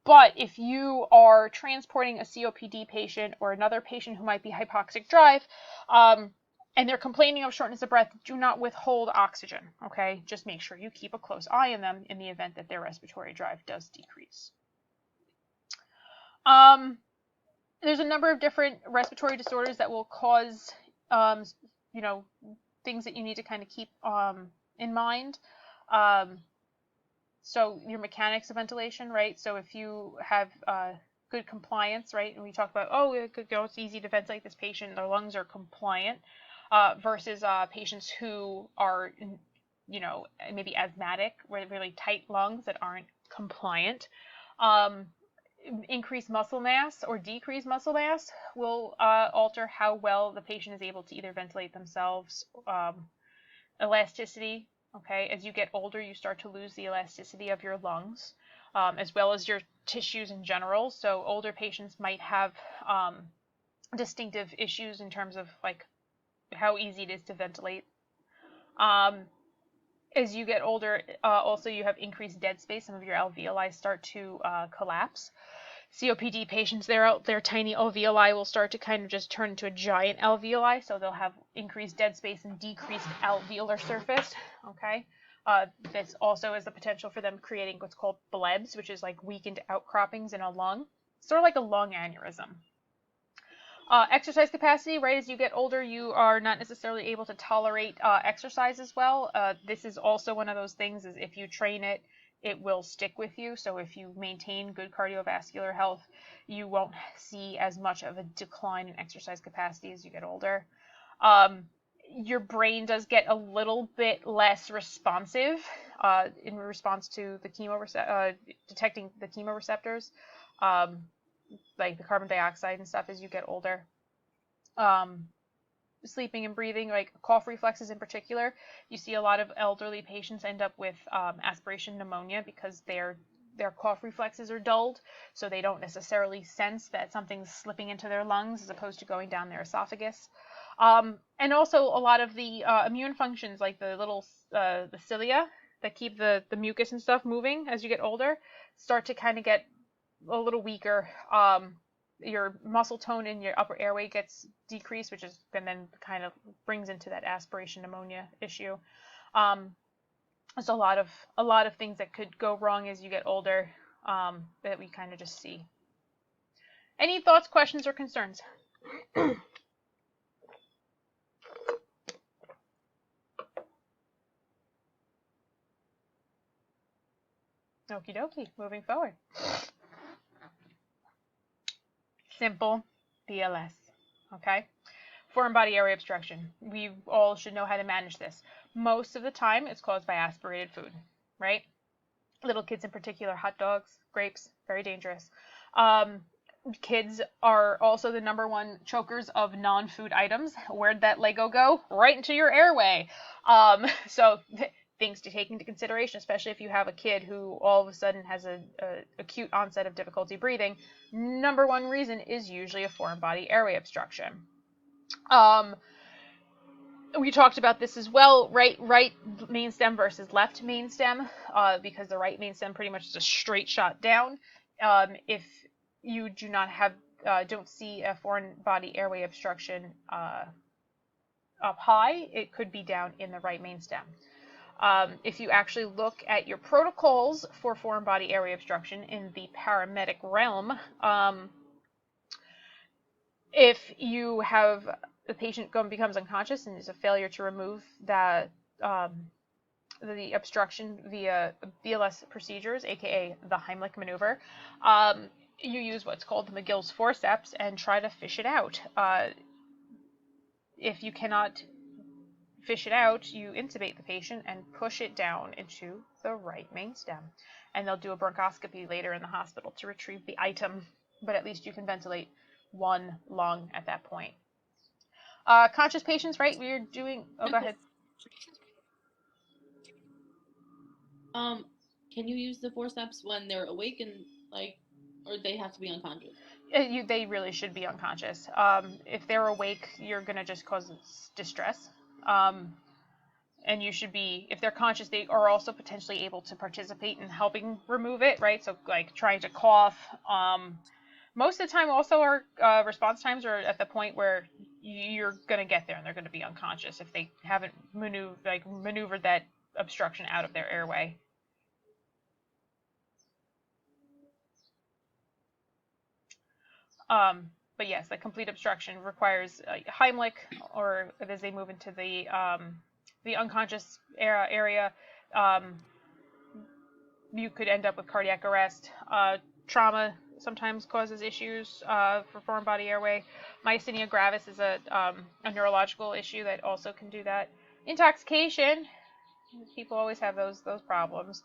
But if you are transporting a COPD patient or another patient who might be hypoxic drive, and they're complaining of shortness of breath, do not withhold oxygen, okay? Just make sure you keep a close eye on them in the event that their respiratory drive does decrease. There's a number of different respiratory disorders that will cause, things that you need to kind of keep in mind. So your mechanics of ventilation, right? So if you have good compliance, right? And we talk about, it's easy to ventilate this patient, their lungs are compliant, versus patients who are, maybe asthmatic, with really tight lungs that aren't compliant. Increased muscle mass or decreased muscle mass will alter how well the patient is able to either ventilate themselves. Elasticity, okay, as you get older, you start to lose the elasticity of your lungs, as well as your tissues in general. So older patients might have distinctive issues in terms of like how easy it is to ventilate. As you get older, also you have increased dead space. Some of your alveoli start to collapse. COPD patients, their tiny alveoli will start to kind of just turn into a giant alveoli, so they'll have increased dead space and decreased alveolar surface, okay? This also is the potential for them creating what's called blebs, which is like weakened outcroppings in a lung, sort of like a lung aneurysm. Exercise capacity, right, as you get older, you are not necessarily able to tolerate exercise as well. This is also one of those things, is if you train it, it will stick with you. So if you maintain good cardiovascular health, you won't see as much of a decline in exercise capacity as you get older. Your brain does get a little bit less responsive in response to the detecting the chemoreceptors, like the carbon dioxide and stuff as you get older. Sleeping and breathing, like cough reflexes in particular, you see a lot of elderly patients end up with aspiration pneumonia because their cough reflexes are dulled, so they don't necessarily sense that something's slipping into their lungs as opposed to going down their esophagus. And also a lot of the immune functions, like the little the cilia that keep the mucus and stuff moving as you get older, start to kind of get a little weaker. Your muscle tone in your upper airway gets decreased, which is and then kind of brings into that aspiration pneumonia issue. There's a lot of things that could go wrong as you get older that we kind of just see. Any thoughts, questions, or concerns? Okie dokie, moving forward. Simple BLS, okay? Foreign body airway obstruction. We all should know how to manage this. Most of the time, it's caused by aspirated food, right? Little kids in particular, hot dogs, grapes, very dangerous. Kids are also the #1 chokers of non-food items. Where'd that Lego go? Right into your airway. So things to take into consideration, especially if you have a kid who all of a sudden has a acute onset of difficulty breathing. #1 reason is usually a foreign body airway obstruction. We talked about this as well, right main stem versus left main stem, because the right main stem pretty much is a straight shot down. If you do not have, don't see a foreign body airway obstruction up high, it could be down in the right main stem. If you actually look at your protocols for foreign body airway obstruction in the paramedic realm, if you have the patient becomes unconscious and there's a failure to remove the obstruction via BLS procedures, aka the Heimlich maneuver, you use what's called the McGill's forceps and try to fish it out. If you cannot fish it out, you intubate the patient and push it down into the right main stem. And they'll do a bronchoscopy later in the hospital to retrieve the item, but at least you can ventilate one lung at that point. Conscious patients, right? We're doing. Oh, go ahead. Can you use the forceps when they're awake and like, or they have to be unconscious? They really should be unconscious. If they're awake, you're gonna just cause distress. And you should be, if they're conscious, they are also potentially able to participate in helping remove it, right? So like trying to cough. Most of the time, also our response times are at the point where you're gonna get there and they're gonna be unconscious if they haven't maneuvered that obstruction out of their airway. But yes, the complete obstruction requires Heimlich, or as they move into the unconscious area, you could end up with cardiac arrest. Trauma sometimes causes issues for foreign body airway. Myasthenia gravis is a neurological issue that also can do that. Intoxication, people always have those problems.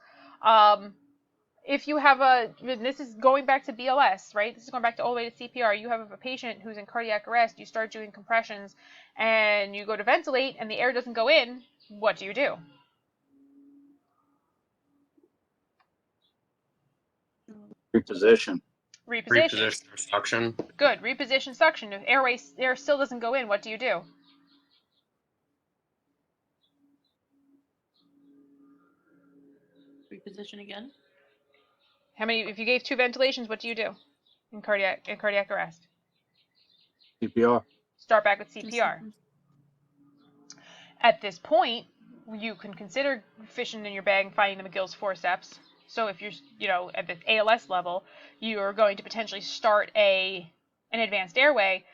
If you have this is going back to BLS, right? This is going back to all the way to CPR. You have a patient who's in cardiac arrest, you start doing compressions, and you go to ventilate, and the air doesn't go in. What do you do? Reposition. Reposition. Suction. Good. Reposition suction. If air still doesn't go in, what do you do? Reposition again. How many? If you gave 2 ventilations, what do you do in cardiac arrest? CPR. Start back with CPR. At this point, you can consider fishing in your bag and finding the McGill's forceps. So if you're, at the ALS level, you're going to potentially start an advanced airway.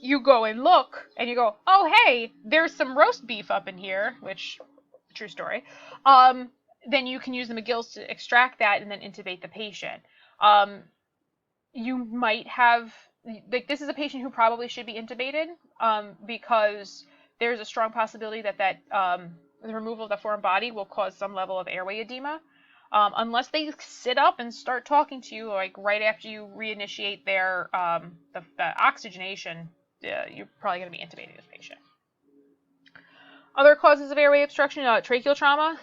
You go and look, and you go, oh hey, there's some roast beef up in here, which, true story. Then you can use the McGill's to extract that and then intubate the patient. You might have, this is a patient who probably should be intubated because there's a strong possibility that the removal of the foreign body will cause some level of airway edema. Unless they sit up and start talking to you, like right after you reinitiate their the oxygenation, you're probably going to be intubating this patient. Other causes of airway obstruction, tracheal trauma,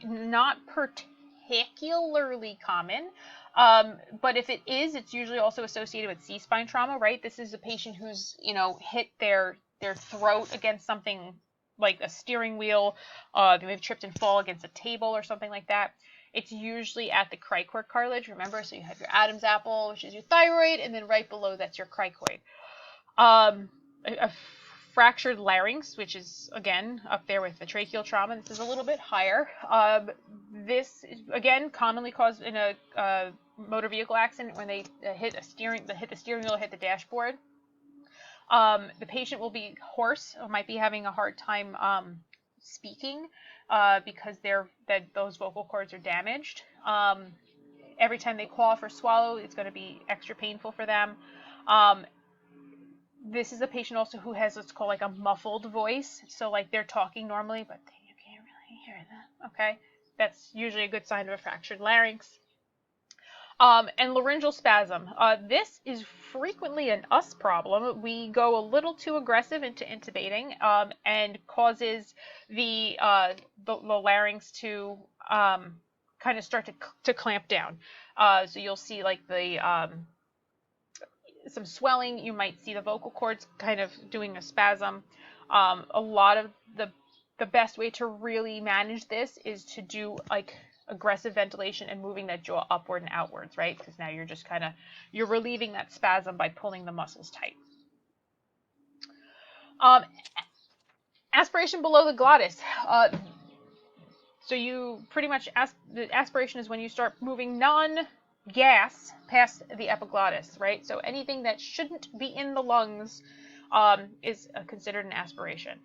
not particularly common, but if it is, it's usually also associated with C-spine trauma, right? This is a patient who's, hit their throat against something like a steering wheel, they may have tripped and fall against a table or something like that. It's usually at the cricoid cartilage, remember? So you have your Adam's apple, which is your thyroid, and then right below that's your cricoid. A fractured larynx, which is, again, up there with the tracheal trauma. This is a little bit higher. This, again, commonly caused in a motor vehicle accident when they hit the steering wheel, hit the dashboard. The patient will be hoarse or might be having a hard time speaking because those vocal cords are damaged. Every time they cough or swallow, it's going to be extra painful for them. This is a patient also who has what's called like a muffled voice. So like they're talking normally, but you can't really hear them. Okay, that's usually a good sign of a fractured larynx. And laryngeal spasm. This is frequently an us problem. We go a little too aggressive into intubating and causes the larynx to kind of start to clamp down. So you'll see like some swelling. You might see the vocal cords kind of doing a spasm. A lot of the best way to really manage this is to do like aggressive ventilation and moving that jaw upward and outwards, right? Because now you're just you're relieving that spasm by pulling the muscles tight. Aspiration below the glottis. So you pretty much the aspiration is when you start moving non-gas past the epiglottis, right? So anything that shouldn't be in the lungs is considered an aspiration.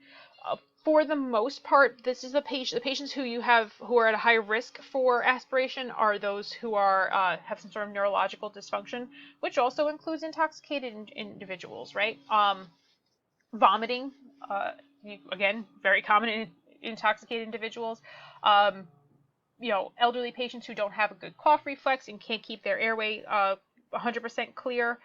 For the most part, this is the patients who are at a high risk for aspiration are those who have some sort of neurological dysfunction, which also includes intoxicated individuals, right? Vomiting again, very common in intoxicated individuals. Elderly patients who don't have a good cough reflex and can't keep their airway 100% clear.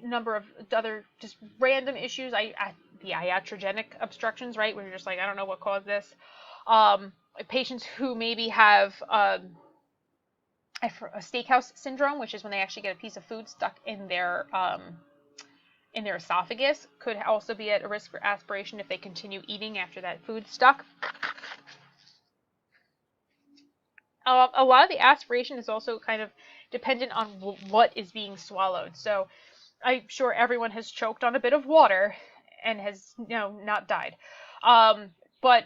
Number of other just random issues. The iatrogenic obstructions, right, where you're just like, I don't know what caused this. Patients who maybe have a steakhouse syndrome, which is when they actually get a piece of food stuck in their esophagus, could also be at a risk for aspiration if they continue eating after that food stuck. A lot of the aspiration is also kind of dependent on what is being swallowed. So I'm sure everyone has choked on a bit of water and has, not died. But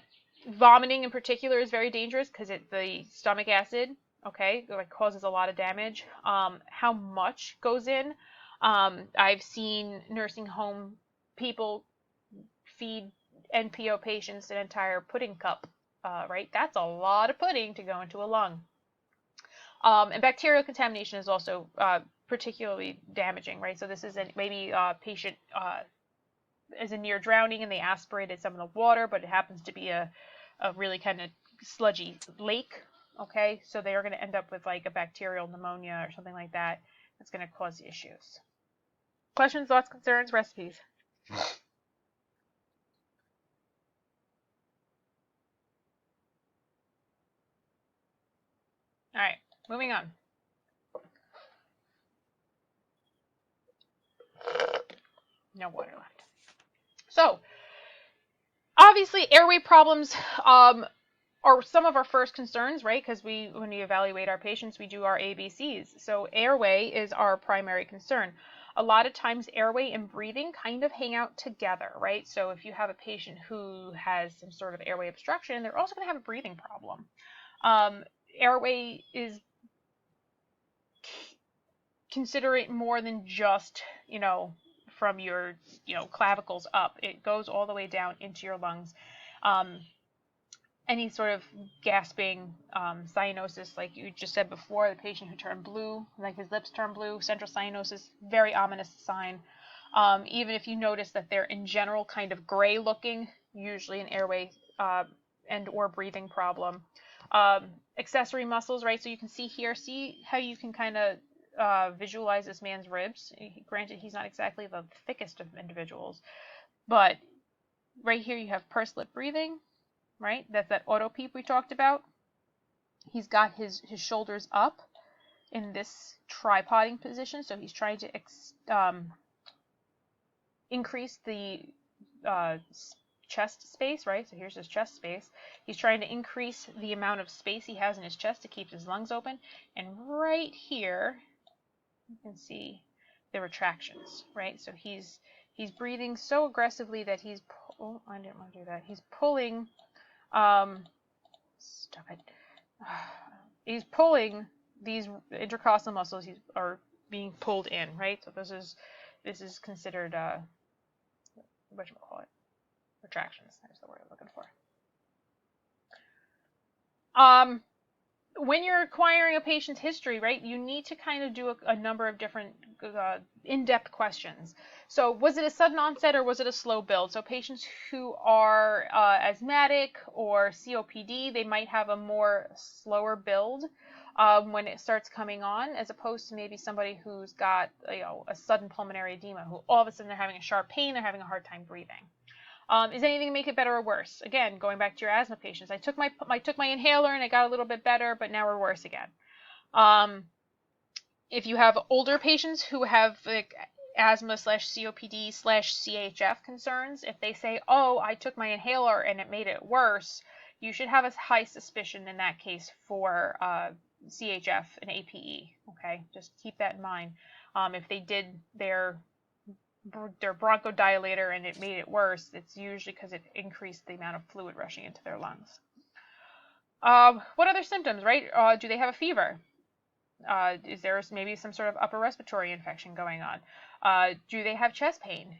vomiting in particular is very dangerous because the stomach acid, causes a lot of damage. How much goes in? I've seen nursing home people feed NPO patients an entire pudding cup. Right? That's a lot of pudding to go into a lung. And bacterial contamination is also particularly damaging, right? So this is maybe a patient is in near drowning and they aspirated some of the water, but it happens to be a really kind of sludgy lake, okay? So they are going to end up with like a bacterial pneumonia or something like that. That's going to cause issues. Questions, thoughts, concerns, recipes? All right, moving on. No water left. So, obviously, airway problems are some of our first concerns, right? Because when we evaluate our patients, we do our ABCs. So airway is our primary concern. A lot of times, airway and breathing kind of hang out together, right? So if you have a patient who has some sort of airway obstruction, they're also going to have a breathing problem. Airway is consider it more than just, from your, clavicles up. It goes all the way down into your lungs. Any sort of gasping, cyanosis, like you just said before, the patient who turned blue, like his lips turned blue, central cyanosis, very ominous sign. Even if you notice that they're in general kind of gray looking, usually an airway and or breathing problem. Accessory muscles, right? So you can see here, see how you can kind of visualize this man's ribs. Granted, he's not exactly the thickest of individuals, but right here you have pursed lip breathing, right? That's that auto peep we talked about. He's got his shoulders up in this tripoding position, so he's trying to increase the chest space, right? So here's his chest space. He's trying to increase the amount of space he has in his chest to keep his lungs open. And right here, you can see the retractions, right? So he's breathing so aggressively that he's I didn't want to do that. He's pulling stop it. He's pulling these intercostal muscles are being pulled in, right? So this is considered whatchamacallit? Retractions. That's the word I'm looking for. When you're acquiring a patient's history, right, you need to kind of do a number of different in-depth questions. So was it a sudden onset or was it a slow build? So patients who are asthmatic or COPD, they might have a more slower build when it starts coming on, as opposed to maybe somebody who's got a sudden pulmonary edema, who all of a sudden they're having a sharp pain, they're having a hard time breathing. Is anything to make it better or worse? Again, going back to your asthma patients, I took my inhaler and it got a little bit better, but now we're worse again. If you have older patients who have like asthma /COPD /CHF concerns, if they say, "Oh, I took my inhaler and it made it worse," you should have a high suspicion in that case for CHF and APE. Okay, just keep that in mind. If they did their bronchodilator and it made it worse, it's usually because it increased the amount of fluid rushing into their lungs. What other symptoms, right? Do they have a fever? Is there maybe some sort of upper respiratory infection going on? Do they have chest pain?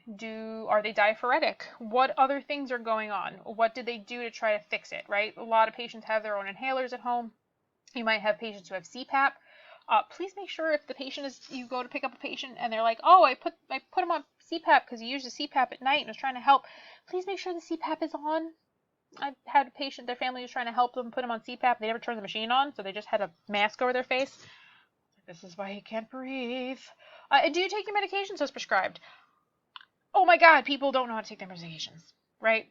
Are they diaphoretic? What other things are going on? What did they do to try to fix it, right? A lot of patients have their own inhalers at home. You might have patients who have CPAP. Please make sure if the patient is, you go to pick up a patient and they're like, oh, I put him on CPAP because he used a CPAP at night and was trying to help. Please make sure the CPAP is on. I had a patient, their family was trying to help them put him on CPAP. They never turned the machine on, so they just had a mask over their face. This is why he can't breathe. Do you take your medications as prescribed? Oh my God, people don't know how to take their medications, right?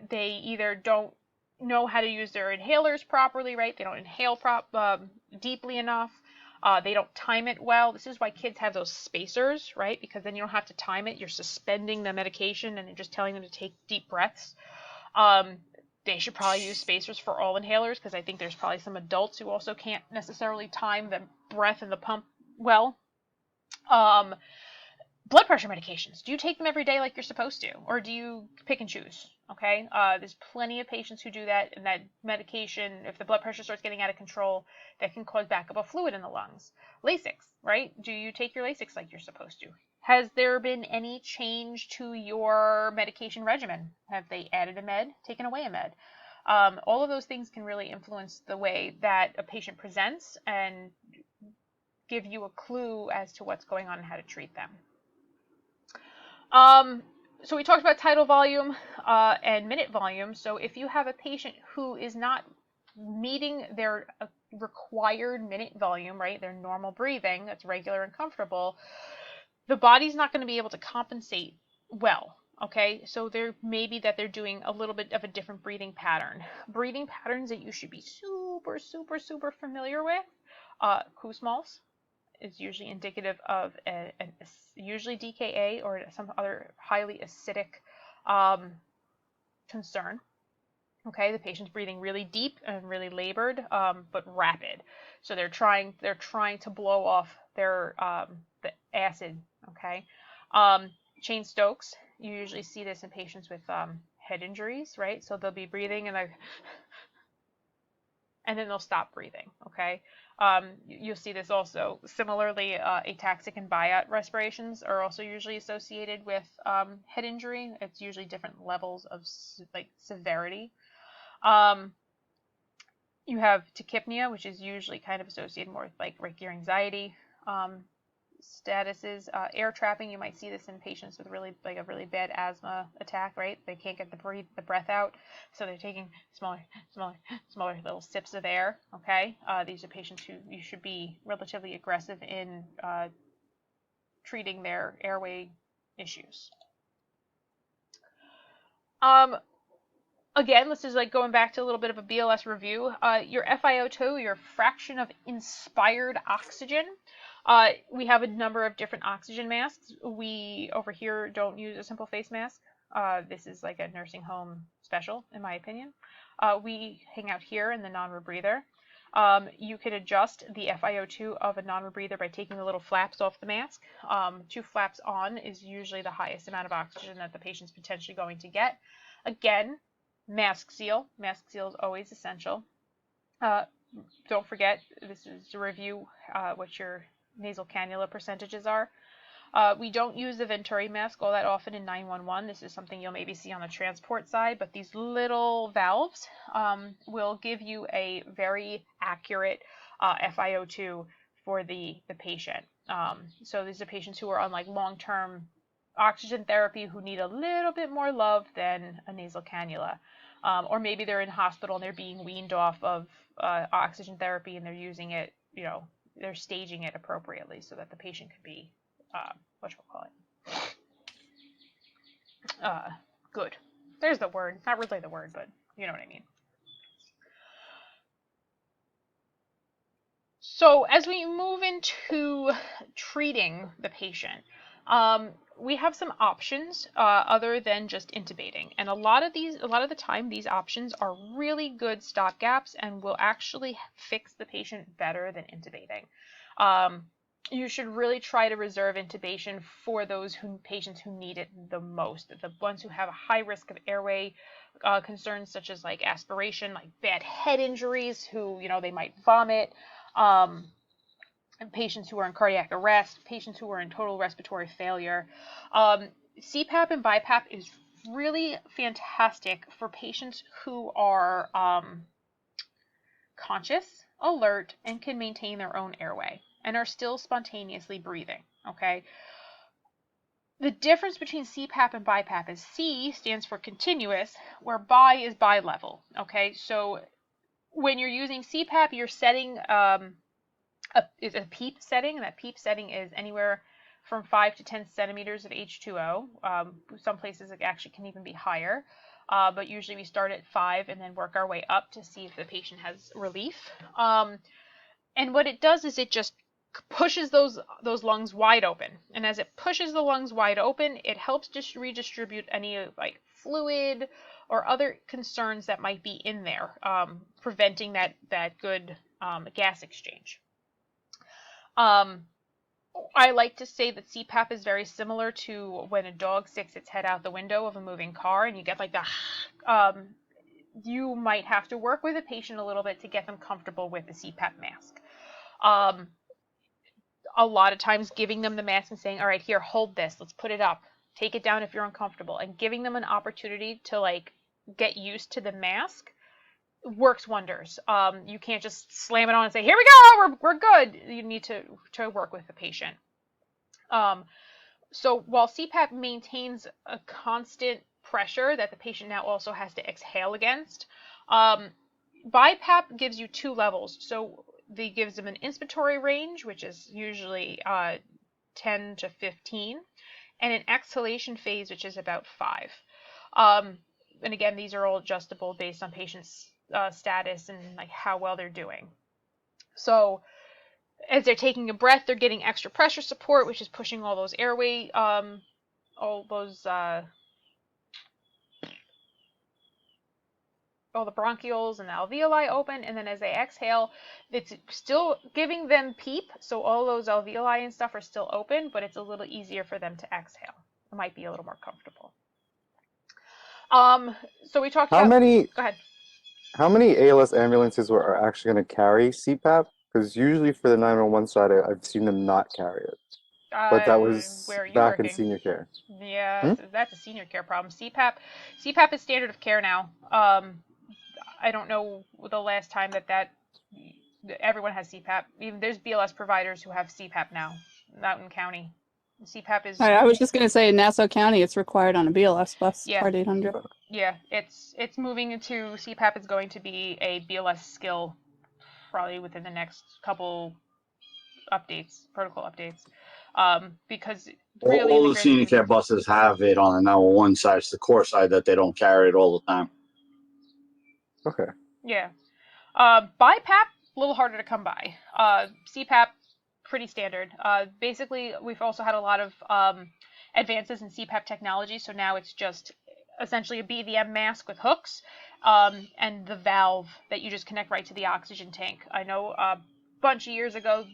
They either don't know how to use their inhalers properly, right? They don't inhale deeply enough. They don't time it well. This is why kids have those spacers, right? Because then you don't have to time it. You're suspending the medication and you're just telling them to take deep breaths. They should probably use spacers for all inhalers because I think there's probably some adults who also can't necessarily time the breath and the pump well. Blood pressure medications. Do you take them every day like you're supposed to? Or do you pick and choose? Okay? There's plenty of patients who do that, and that medication, if the blood pressure starts getting out of control, that can cause backup of fluid in the lungs. Lasix, right? Do you take your Lasix like you're supposed to? Has there been any change to your medication regimen? Have they added a med, taken away a med? All of those things can really influence the way that a patient presents and give you a clue as to what's going on and how to treat them. So we talked about tidal volume and minute volume. So if you have a patient who is not meeting their required minute volume, right, their normal breathing that's regular and comfortable, the body's not going to be able to compensate well. Okay, so there may be that they're doing a little bit of a different breathing pattern. Breathing patterns that you should be super, super, super familiar with. Kussmaul's is usually indicative of usually DKA or some other highly acidic concern. Okay, the patient's breathing really deep and really labored, but rapid. So they're trying to blow off their the acid. Okay, Cheyne-Stokes. You usually see this in patients with head injuries, right? So they'll be breathing and then they'll stop breathing. Okay. You'll see this also. Similarly, ataxic and biot respirations are also usually associated with head injury. It's usually different levels of severity. You have tachypnea, which is usually kind of associated more with your anxiety statuses. Air trapping, you might see this in patients with a really bad asthma attack, right? They can't get the breath out, so they're taking smaller little sips of air. Okay, these are patients who you should be relatively aggressive in treating their airway issues. Again, this is going back to a little bit of a BLS review. Your FiO2, your fraction of inspired oxygen. We have a number of different oxygen masks. We over here don't use a simple face mask. This is like a nursing home special, in my opinion. We hang out here in the non-rebreather. You can adjust the FiO2 of a non-rebreather by taking the little flaps off the mask. 2 flaps on is usually the highest amount of oxygen that the patient's potentially going to get. Again, mask seal. Mask seal is always essential. Don't forget, this is to review what your nasal cannula percentages are. We don't use the Venturi mask all that often in 911. This is something you'll maybe see on the transport side, but these little valves will give you a very accurate FiO2 for the patient. So these are patients who are on long-term oxygen therapy who need a little bit more love than a nasal cannula. Or maybe they're in hospital and they're being weaned off of oxygen therapy and they're using it, they're staging it appropriately so that the patient can be, good. There's the word. Not really the word, but you know what I mean. So as we move into treating the patient, we have some options other than just intubating, and a lot of the time these options are really good stopgaps and will actually fix the patient better than intubating. You should really try to reserve intubation for those patients who need it the most, the ones who have a high risk of airway concerns such as aspiration, bad head injuries, who they might vomit. Patients who are in cardiac arrest, patients who are in total respiratory failure. CPAP and BiPAP is really fantastic for patients who are conscious alert, and can maintain their own airway and are still spontaneously breathing, okay? The difference between CPAP and BiPAP is C stands for continuous, where bi is bi-level, okay? So when you're using CPAP, you're setting a PEEP setting, and that PEEP setting is anywhere from 5 to 10 centimeters of H2O. Some places it actually can even be higher, but usually we start at 5 and then work our way up to see if the patient has relief. And what it does is it just pushes those lungs wide open, and as it pushes the lungs wide open, it helps just redistribute any like fluid or other concerns that might be in there, preventing that good gas exchange. I like to say that CPAP is very similar to when a dog sticks its head out the window of a moving car and you get like the you might have to work with a patient a little bit to get them comfortable with the CPAP mask. A lot of times giving them the mask and saying, all right, here, hold this, let's put it up, take it down if you're uncomfortable, and giving them an opportunity to like get used to the mask works wonders. You can't just slam it on and say, here we go, we're good. You need to work with the patient. So while CPAP maintains a constant pressure that the patient now also has to exhale against, BiPAP gives you 2 levels. So it gives them an inspiratory range, which is usually 10 to 15, and an exhalation phase, which is about 5. And again, these are all adjustable based on patient's status and like how well they're doing. So as they're taking a breath, they're getting extra pressure support, which is pushing all those airway, all the bronchioles and the alveoli open, and then as they exhale, it's still giving them PEEP, so all those alveoli and stuff are still open, but it's a little easier for them to exhale. It might be a little more comfortable. So we talked about... Go ahead. How many ALS ambulances are actually going to carry CPAP? Because usually for the 911 side, I've seen them not carry it. But that was where are you back working? in senior care. Yeah, that's a senior care problem. CPAP is standard of care now. I don't know the last time that everyone has CPAP. Even there's BLS providers who have CPAP now, Mountain County. CPAP is... I was just going to say in Nassau County, it's required on a BLS bus, Yeah. Part 800. Yeah, it's moving into... CPAP is going to be a BLS skill probably within the next couple updates, protocol updates. Because really all the senior care buses have it on the 911 side. It's the core side that they don't carry it all the time. Okay. Yeah. BiPAP, a little harder to come by. CPAP, pretty standard. Basically, we've also had a lot of advances in CPAP technology, so now it's just essentially a BVM mask with hooks, and the valve that you just connect right to the oxygen tank. I know a bunch of years ago,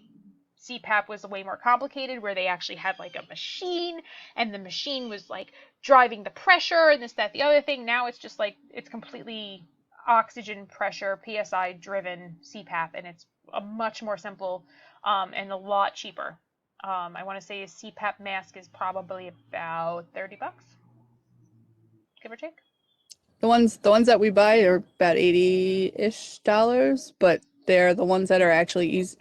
CPAP was way more complicated, where they actually had like a machine, and the machine was like driving the pressure and this, that, the other thing. Now it's just like, it's completely oxygen pressure, PSI driven CPAP, and it's a much more simple and a lot cheaper. I want to say a CPAP mask is probably about $30, give or take. The ones that we buy are about $80-ish, but they're the ones that are actually easy.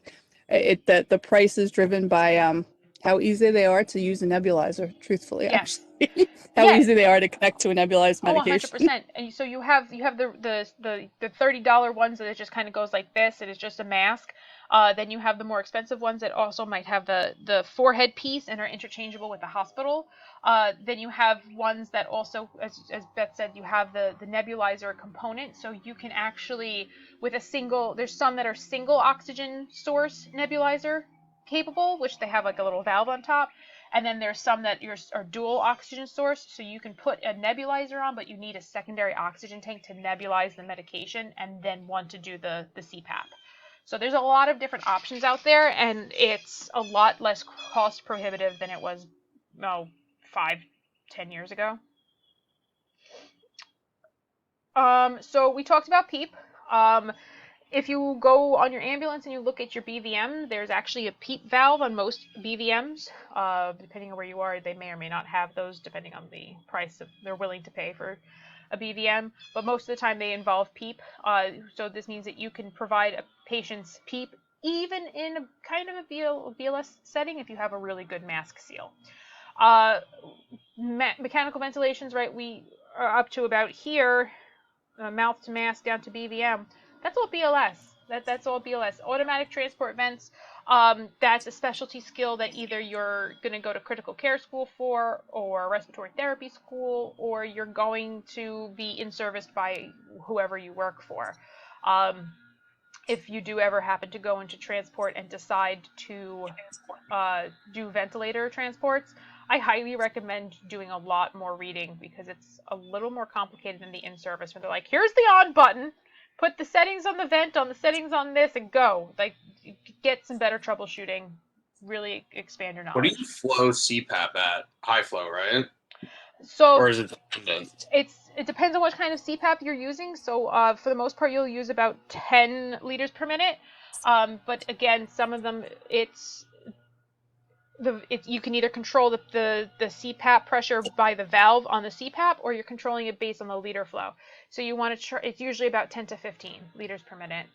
The price is driven by how easy they are to use a nebulizer, truthfully, Yes. actually. How easy they are to connect to a nebulized medication. 100%. And so you have the $30 ones that it just kind of goes like this, and it's just a mask. Then you have the more expensive ones that also might have the forehead piece and are interchangeable with the hospital. Then you have ones that also, as Beth said, you have the nebulizer component, so you can actually, with a single, there's some that are single oxygen source nebulizer capable, which they have like a little valve on top. And then there's some that are dual oxygen source, so you can put a nebulizer on, but you need a secondary oxygen tank to nebulize the medication, and then one to do the CPAP. So there's a lot of different options out there, and it's a lot less cost prohibitive than it was 5-10 years ago. So we talked about PEEP. If you go on your ambulance and you look at your BVM, there's actually a PEEP valve on most BVMs. Depending on where you are, they may or may not have those, depending on the price that they're willing to pay for a BVM, but most of the time they involve PEEP. So this means that you can provide a patient's PEEP even in a kind of a BLS setting if you have a really good mask seal. Mechanical ventilations, right? We are up to about here, mouth to mask down to BVM. That's all BLS. That's all BLS. Automatic transport vents. That's a specialty skill that either you're going to go to critical care school for, or respiratory therapy school, or you're going to be in service by whoever you work for. If you do ever happen to go into transport and decide to do ventilator transports, I highly recommend doing a lot more reading because it's a little more complicated than the in-service where they're like, here's the on button, put the settings on the vent, on the settings on this, and go. Like, get some better troubleshooting, really expand your knowledge. What do you flow CPAP at? High flow, right? So, or is it dependent? It depends on what kind of CPAP you're using. So for the most part, you'll use about 10 liters per minute. But again, some of them, you can either control the CPAP pressure by the valve on the CPAP, or you're controlling it based on the liter flow. So you want to it's usually about 10 to 15 liters per minute.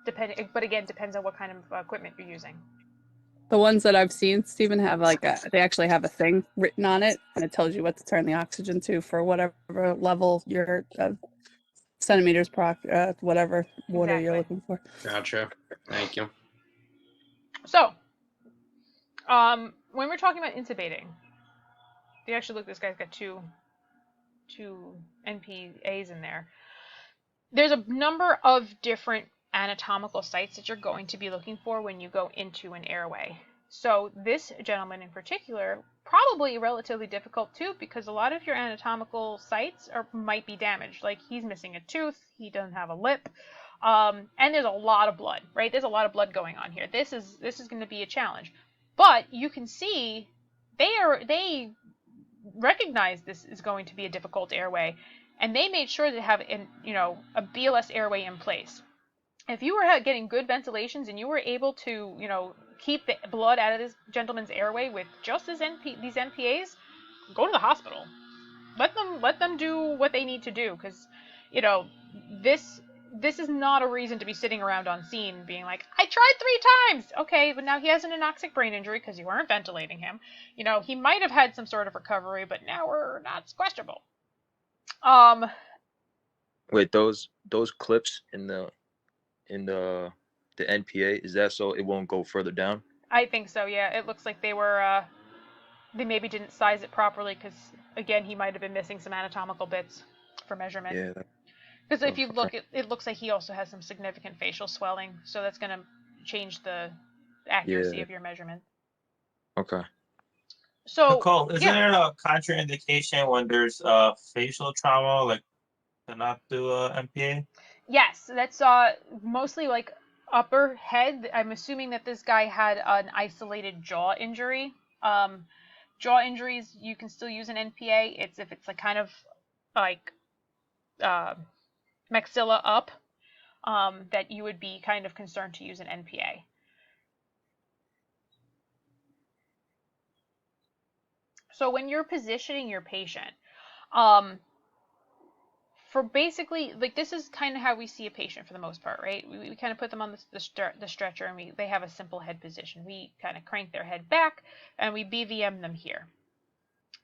But again, depends on what kind of equipment you're using. The ones that I've seen, Stephen, have they actually have a thing written on it, and it tells you what to turn the oxygen to for whatever level your centimeters per whatever water you're looking for. Gotcha. Thank you. So, when we're talking about intubating, if you actually look, this guy's got two NPAs in there. There's a number of different anatomical sites that you're going to be looking for when you go into an airway. So this gentleman in particular, probably relatively difficult too, because a lot of your anatomical sites might be damaged. Like, he's missing a tooth, he doesn't have a lip, and there's a lot of blood, right? There's a lot of blood going on here. This is going to be a challenge. But you can see they recognize this is going to be a difficult airway, and they made sure to have a BLS airway in place. If you were getting good ventilations and you were able to, keep the blood out of this gentleman's airway with just these NPAs, go to the hospital. Let them do what they need to do, because, this is not a reason to be sitting around on scene being like, I tried 3 times. Okay, but now he has an anoxic brain injury because you weren't ventilating him. He might have had some sort of recovery, but now that's questionable. Wait, those clips in the NPA, is that so it won't go further down? I think so, yeah. It looks like they maybe didn't size it properly because, again, he might have been missing some anatomical bits for measurement. Yeah. Because if you look, it looks like he also has some significant facial swelling, so that's going to change the accuracy of your measurement. Okay. So, Nicole, is there a contraindication when there's facial trauma, like to not do a MPA? Yes, that's mostly like upper head. I'm assuming that this guy had an isolated jaw injury. Jaw injuries, you can still use an NPA. It's if it's like kind of like maxilla up, that you would be kind of concerned to use an NPA. So when you're positioning your patient, for basically, like, this is kind of how we see a patient for the most part, right? We kind of put them on the stretcher, and they have a simple head position. We kind of crank their head back, and we BVM them here.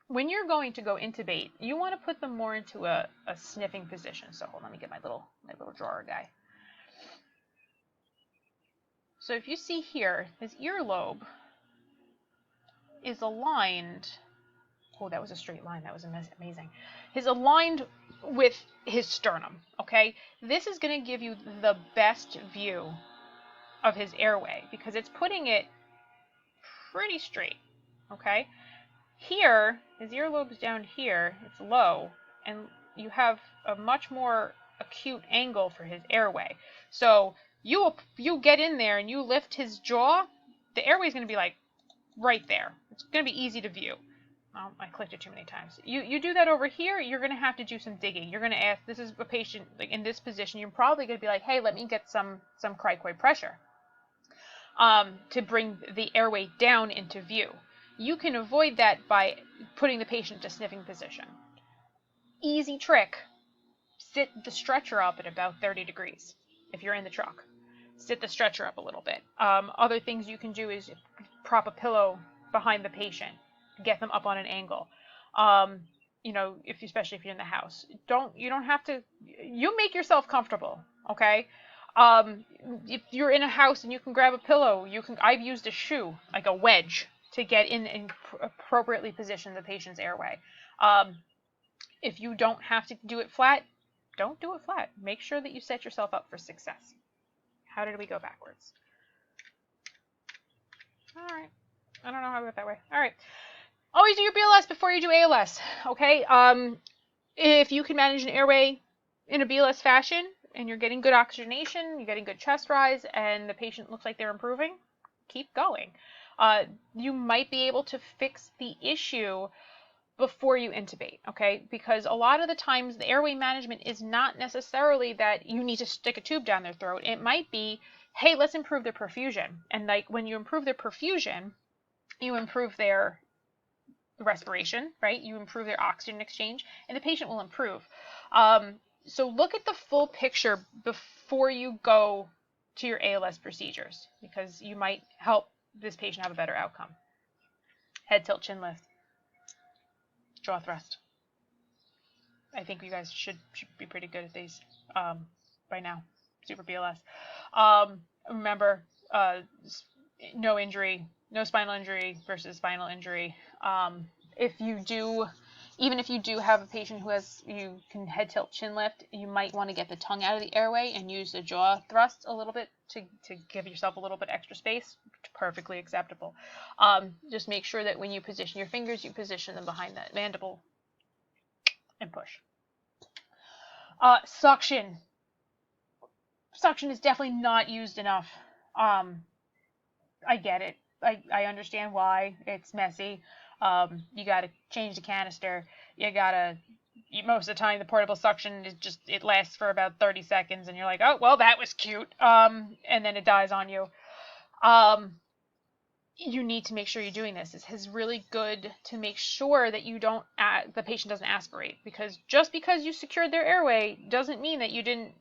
When you're going to go intubate, you want to put them more into a sniffing position. So hold on, let me get my little drawer guy. So if you see here, his earlobe is aligned. Oh, that was a straight line. That was amazing. Is aligned with his sternum, okay? This is going to give you the best view of his airway because it's putting it pretty straight, okay? Here, his earlobe's down here, it's low, and you have a much more acute angle for his airway. So you get in there and you lift his jaw, the airway's going to be like right there. It's going to be easy to view. Oh, I clicked it too many times. You do that over here, you're going to have to do some digging. You're going to ask, this is a patient like in this position, you're probably going to be like, hey, let me get some cricoid pressure to bring the airway down into view. You can avoid that by putting the patient to sniffing position. Easy trick. Sit the stretcher up at about 30 degrees if you're in the truck. Sit the stretcher up a little bit. Other things you can do is prop a pillow behind the patient, get them up on an angle. You know, especially if you're in the house, you don't have to. You make yourself comfortable, okay? If you're in a house and you can grab a pillow, you can. I've used a shoe, like a wedge, to get in and appropriately position the patient's airway. If you don't have to do it flat, don't do it flat. Make sure that you set yourself up for success. How did we go backwards? All right. I don't know how I went that way. All right. Always do your BLS before you do ALS, okay? If you can manage an airway in a BLS fashion and you're getting good oxygenation, you're getting good chest rise, and the patient looks like they're improving, keep going. You might be able to fix the issue before you intubate, okay? Because a lot of the times the airway management is not necessarily that you need to stick a tube down their throat. It might be, hey, let's improve their perfusion. And like when you improve their perfusion, you improve their respiration, right? You improve their oxygen exchange, and the patient will improve. So look at the full picture before you go to your ALS procedures, because you might help this patient have a better outcome. Head tilt, chin lift. Jaw thrust. I think you guys should be pretty good at these by now. Super BLS. Remember, no injury, no spinal injury versus spinal injury. Even if you do have a patient you can head tilt chin lift, you might want to get the tongue out of the airway and use the jaw thrust a little bit to give yourself a little bit extra space. Perfectly acceptable. Just make sure that when you position your fingers, you position them behind that mandible and push. Suction. Suction is definitely not used enough. I get it. I understand why. It's messy. You gotta change the canister. Most of the time the portable suction is just, it lasts for about 30 seconds and you're like, oh, well, that was cute. And then it dies on you. You need to make sure you're doing this. This is really good to make sure that the patient doesn't aspirate, because just because you secured their airway doesn't mean that you didn't,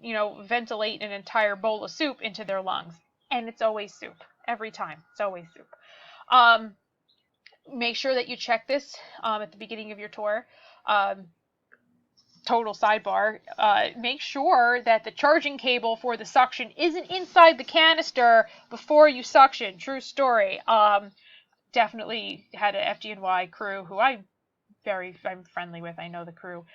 ventilate an entire bowl of soup into their lungs. And it's always soup. Every time. It's always soup. Make sure that you check this at the beginning of your tour. Total sidebar, make sure that the charging cable for the suction isn't inside the canister before you suction. True story. Definitely had an FDNY crew who I'm friendly with. I know the crew.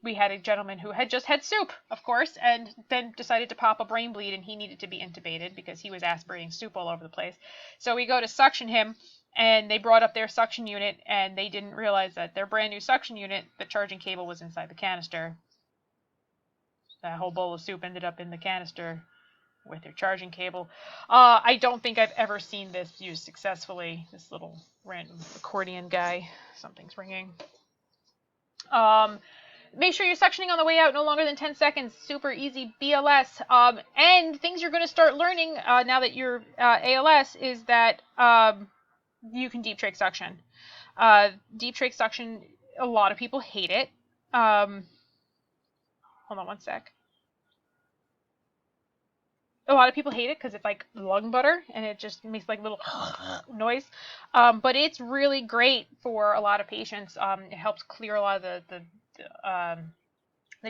We had a gentleman who had just had soup, of course, and then decided to pop a brain bleed, and he needed to be intubated because he was aspirating soup all over the place. So we go to suction him, and they brought up their suction unit, and they didn't realize that their brand new suction unit, the charging cable was inside the canister. That whole bowl of soup ended up in the canister with their charging cable. I don't think I've ever seen this used successfully. This little random accordion guy. Something's ringing. Make sure you're suctioning on the way out no longer than 10 seconds. Super easy BLS. And things you're going to start learning now that you're ALS is that you can deep trach suction. Deep trach suction, a lot of people hate it. Hold on one sec. A lot of people hate it because it's like lung butter and it just makes like a little noise. But it's really great for a lot of patients. It helps clear a lot of the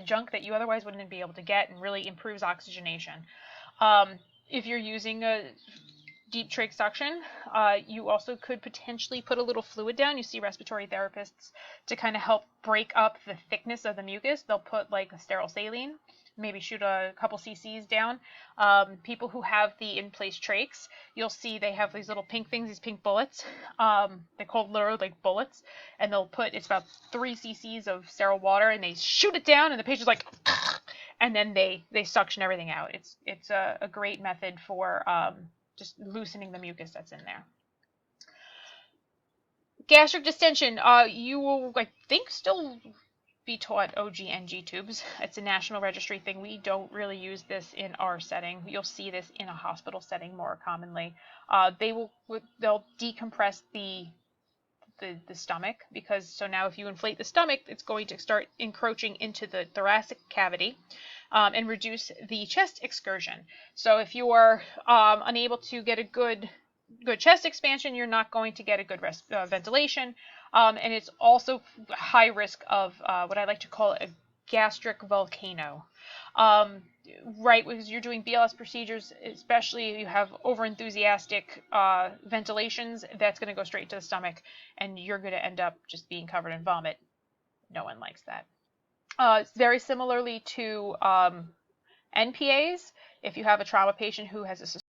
junk that you otherwise wouldn't be able to get, and really improves oxygenation. If you're using a deep trach suction, you also could potentially put a little fluid down. You see respiratory therapists to kind of help break up the thickness of the mucus. They'll put like a sterile saline, maybe shoot a couple cc's down. People who have the in-place trachs, you'll see they have these little pink things, these pink bullets. They're called literally like bullets, and they'll put, it's about 3 cc's of sterile water, and they shoot it down, and the patient's like, and then they suction everything out. It's a great method for just loosening the mucus that's in there. Gastric distension, you will, I think, still be taught OG-NG tubes. It's a national registry thing. We don't really use this in our setting. You'll see this in a hospital setting more commonly. They'll decompress the the stomach, because so now if you inflate the stomach, it's going to start encroaching into the thoracic cavity and reduce the chest excursion. So if you are unable to get a good chest expansion, you're not going to get a good ventilation, and it's also high risk of what I like to call a gastric volcano. Right, because you're doing BLS procedures, especially if you have overenthusiastic ventilations, that's going to go straight to the stomach, and you're going to end up just being covered in vomit. No one likes that. Very similarly to NPAs, if you have a trauma patient who has a